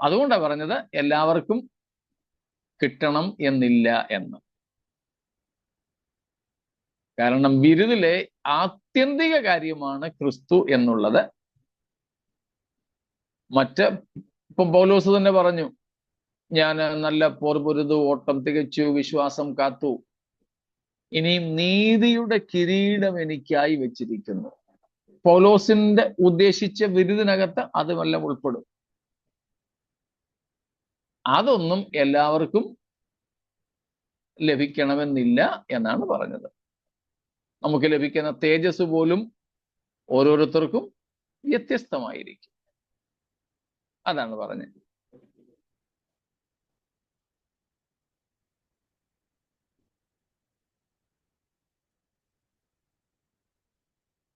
അതുകൊണ്ടാണ് പറഞ്ഞത് എല്ലാവർക്കും കിട്ടണം എന്നില്ല എന്ന്. കാരണം വിരുദിലെ ആത്യന്തിക കാര്യമാണ് ക്രിസ്തു എന്നുള്ളത്. ഇപ്പം പൗലോസ് തന്നെ പറഞ്ഞു, ഞാൻ നല്ല പോർ പൊരുതു, ഓട്ടം തികച്ചു, വിശ്വാസം കാത്തു, ഇനിയും നീതിയുടെ കിരീടം എനിക്കായി വെച്ചിരിക്കുന്നു. പൗലോസിന്റെ ഉദ്ദേശിച്ച വിരുദിനകത്ത് അതുമെല്ലാം ഉൾപ്പെടും. അതൊന്നും എല്ലാവർക്കും ലഭിക്കണമെന്നില്ല എന്നാണ് പറഞ്ഞത്. നമുക്ക് ലഭിക്കുന്ന തേജസ് പോലും ഓരോരുത്തർക്കും വ്യത്യസ്തമായിരിക്കും. അതാണ് പറഞ്ഞത്.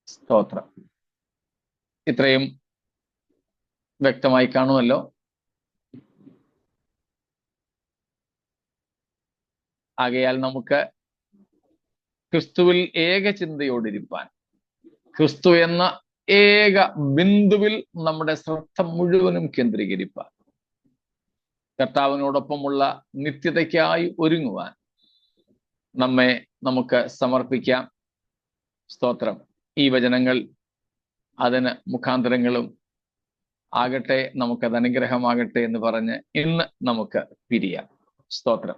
സ്തോത്രം. ഇത്രയും വ്യക്തമായി കാണുമല്ലോ. ആകയാൽ നമുക്ക് ക്രിസ്തുവിൽ ഏക ചിന്തയോടിരിപ്പാൻ, ക്രിസ്തു എന്ന ഏക ബിന്ദുവിൽ നമ്മുടെ ശ്രദ്ധ മുഴുവനും കേന്ദ്രീകരിപ്പാൻ, കർത്താവിനോടൊപ്പമുള്ള നിത്യതയ്ക്കായി ഒരുങ്ങുവാൻ നമുക്ക് സമർപ്പിക്കാം. സ്തോത്രം. ഈ വചനങ്ങൾ അതിന് മുഖാന്തരങ്ങളും ആകട്ടെ, നമുക്കത് അനുഗ്രഹമാകട്ടെ എന്ന് പറഞ്ഞ് ഇന്ന് നമുക്ക് പിരിയാം. സ്തോത്രം.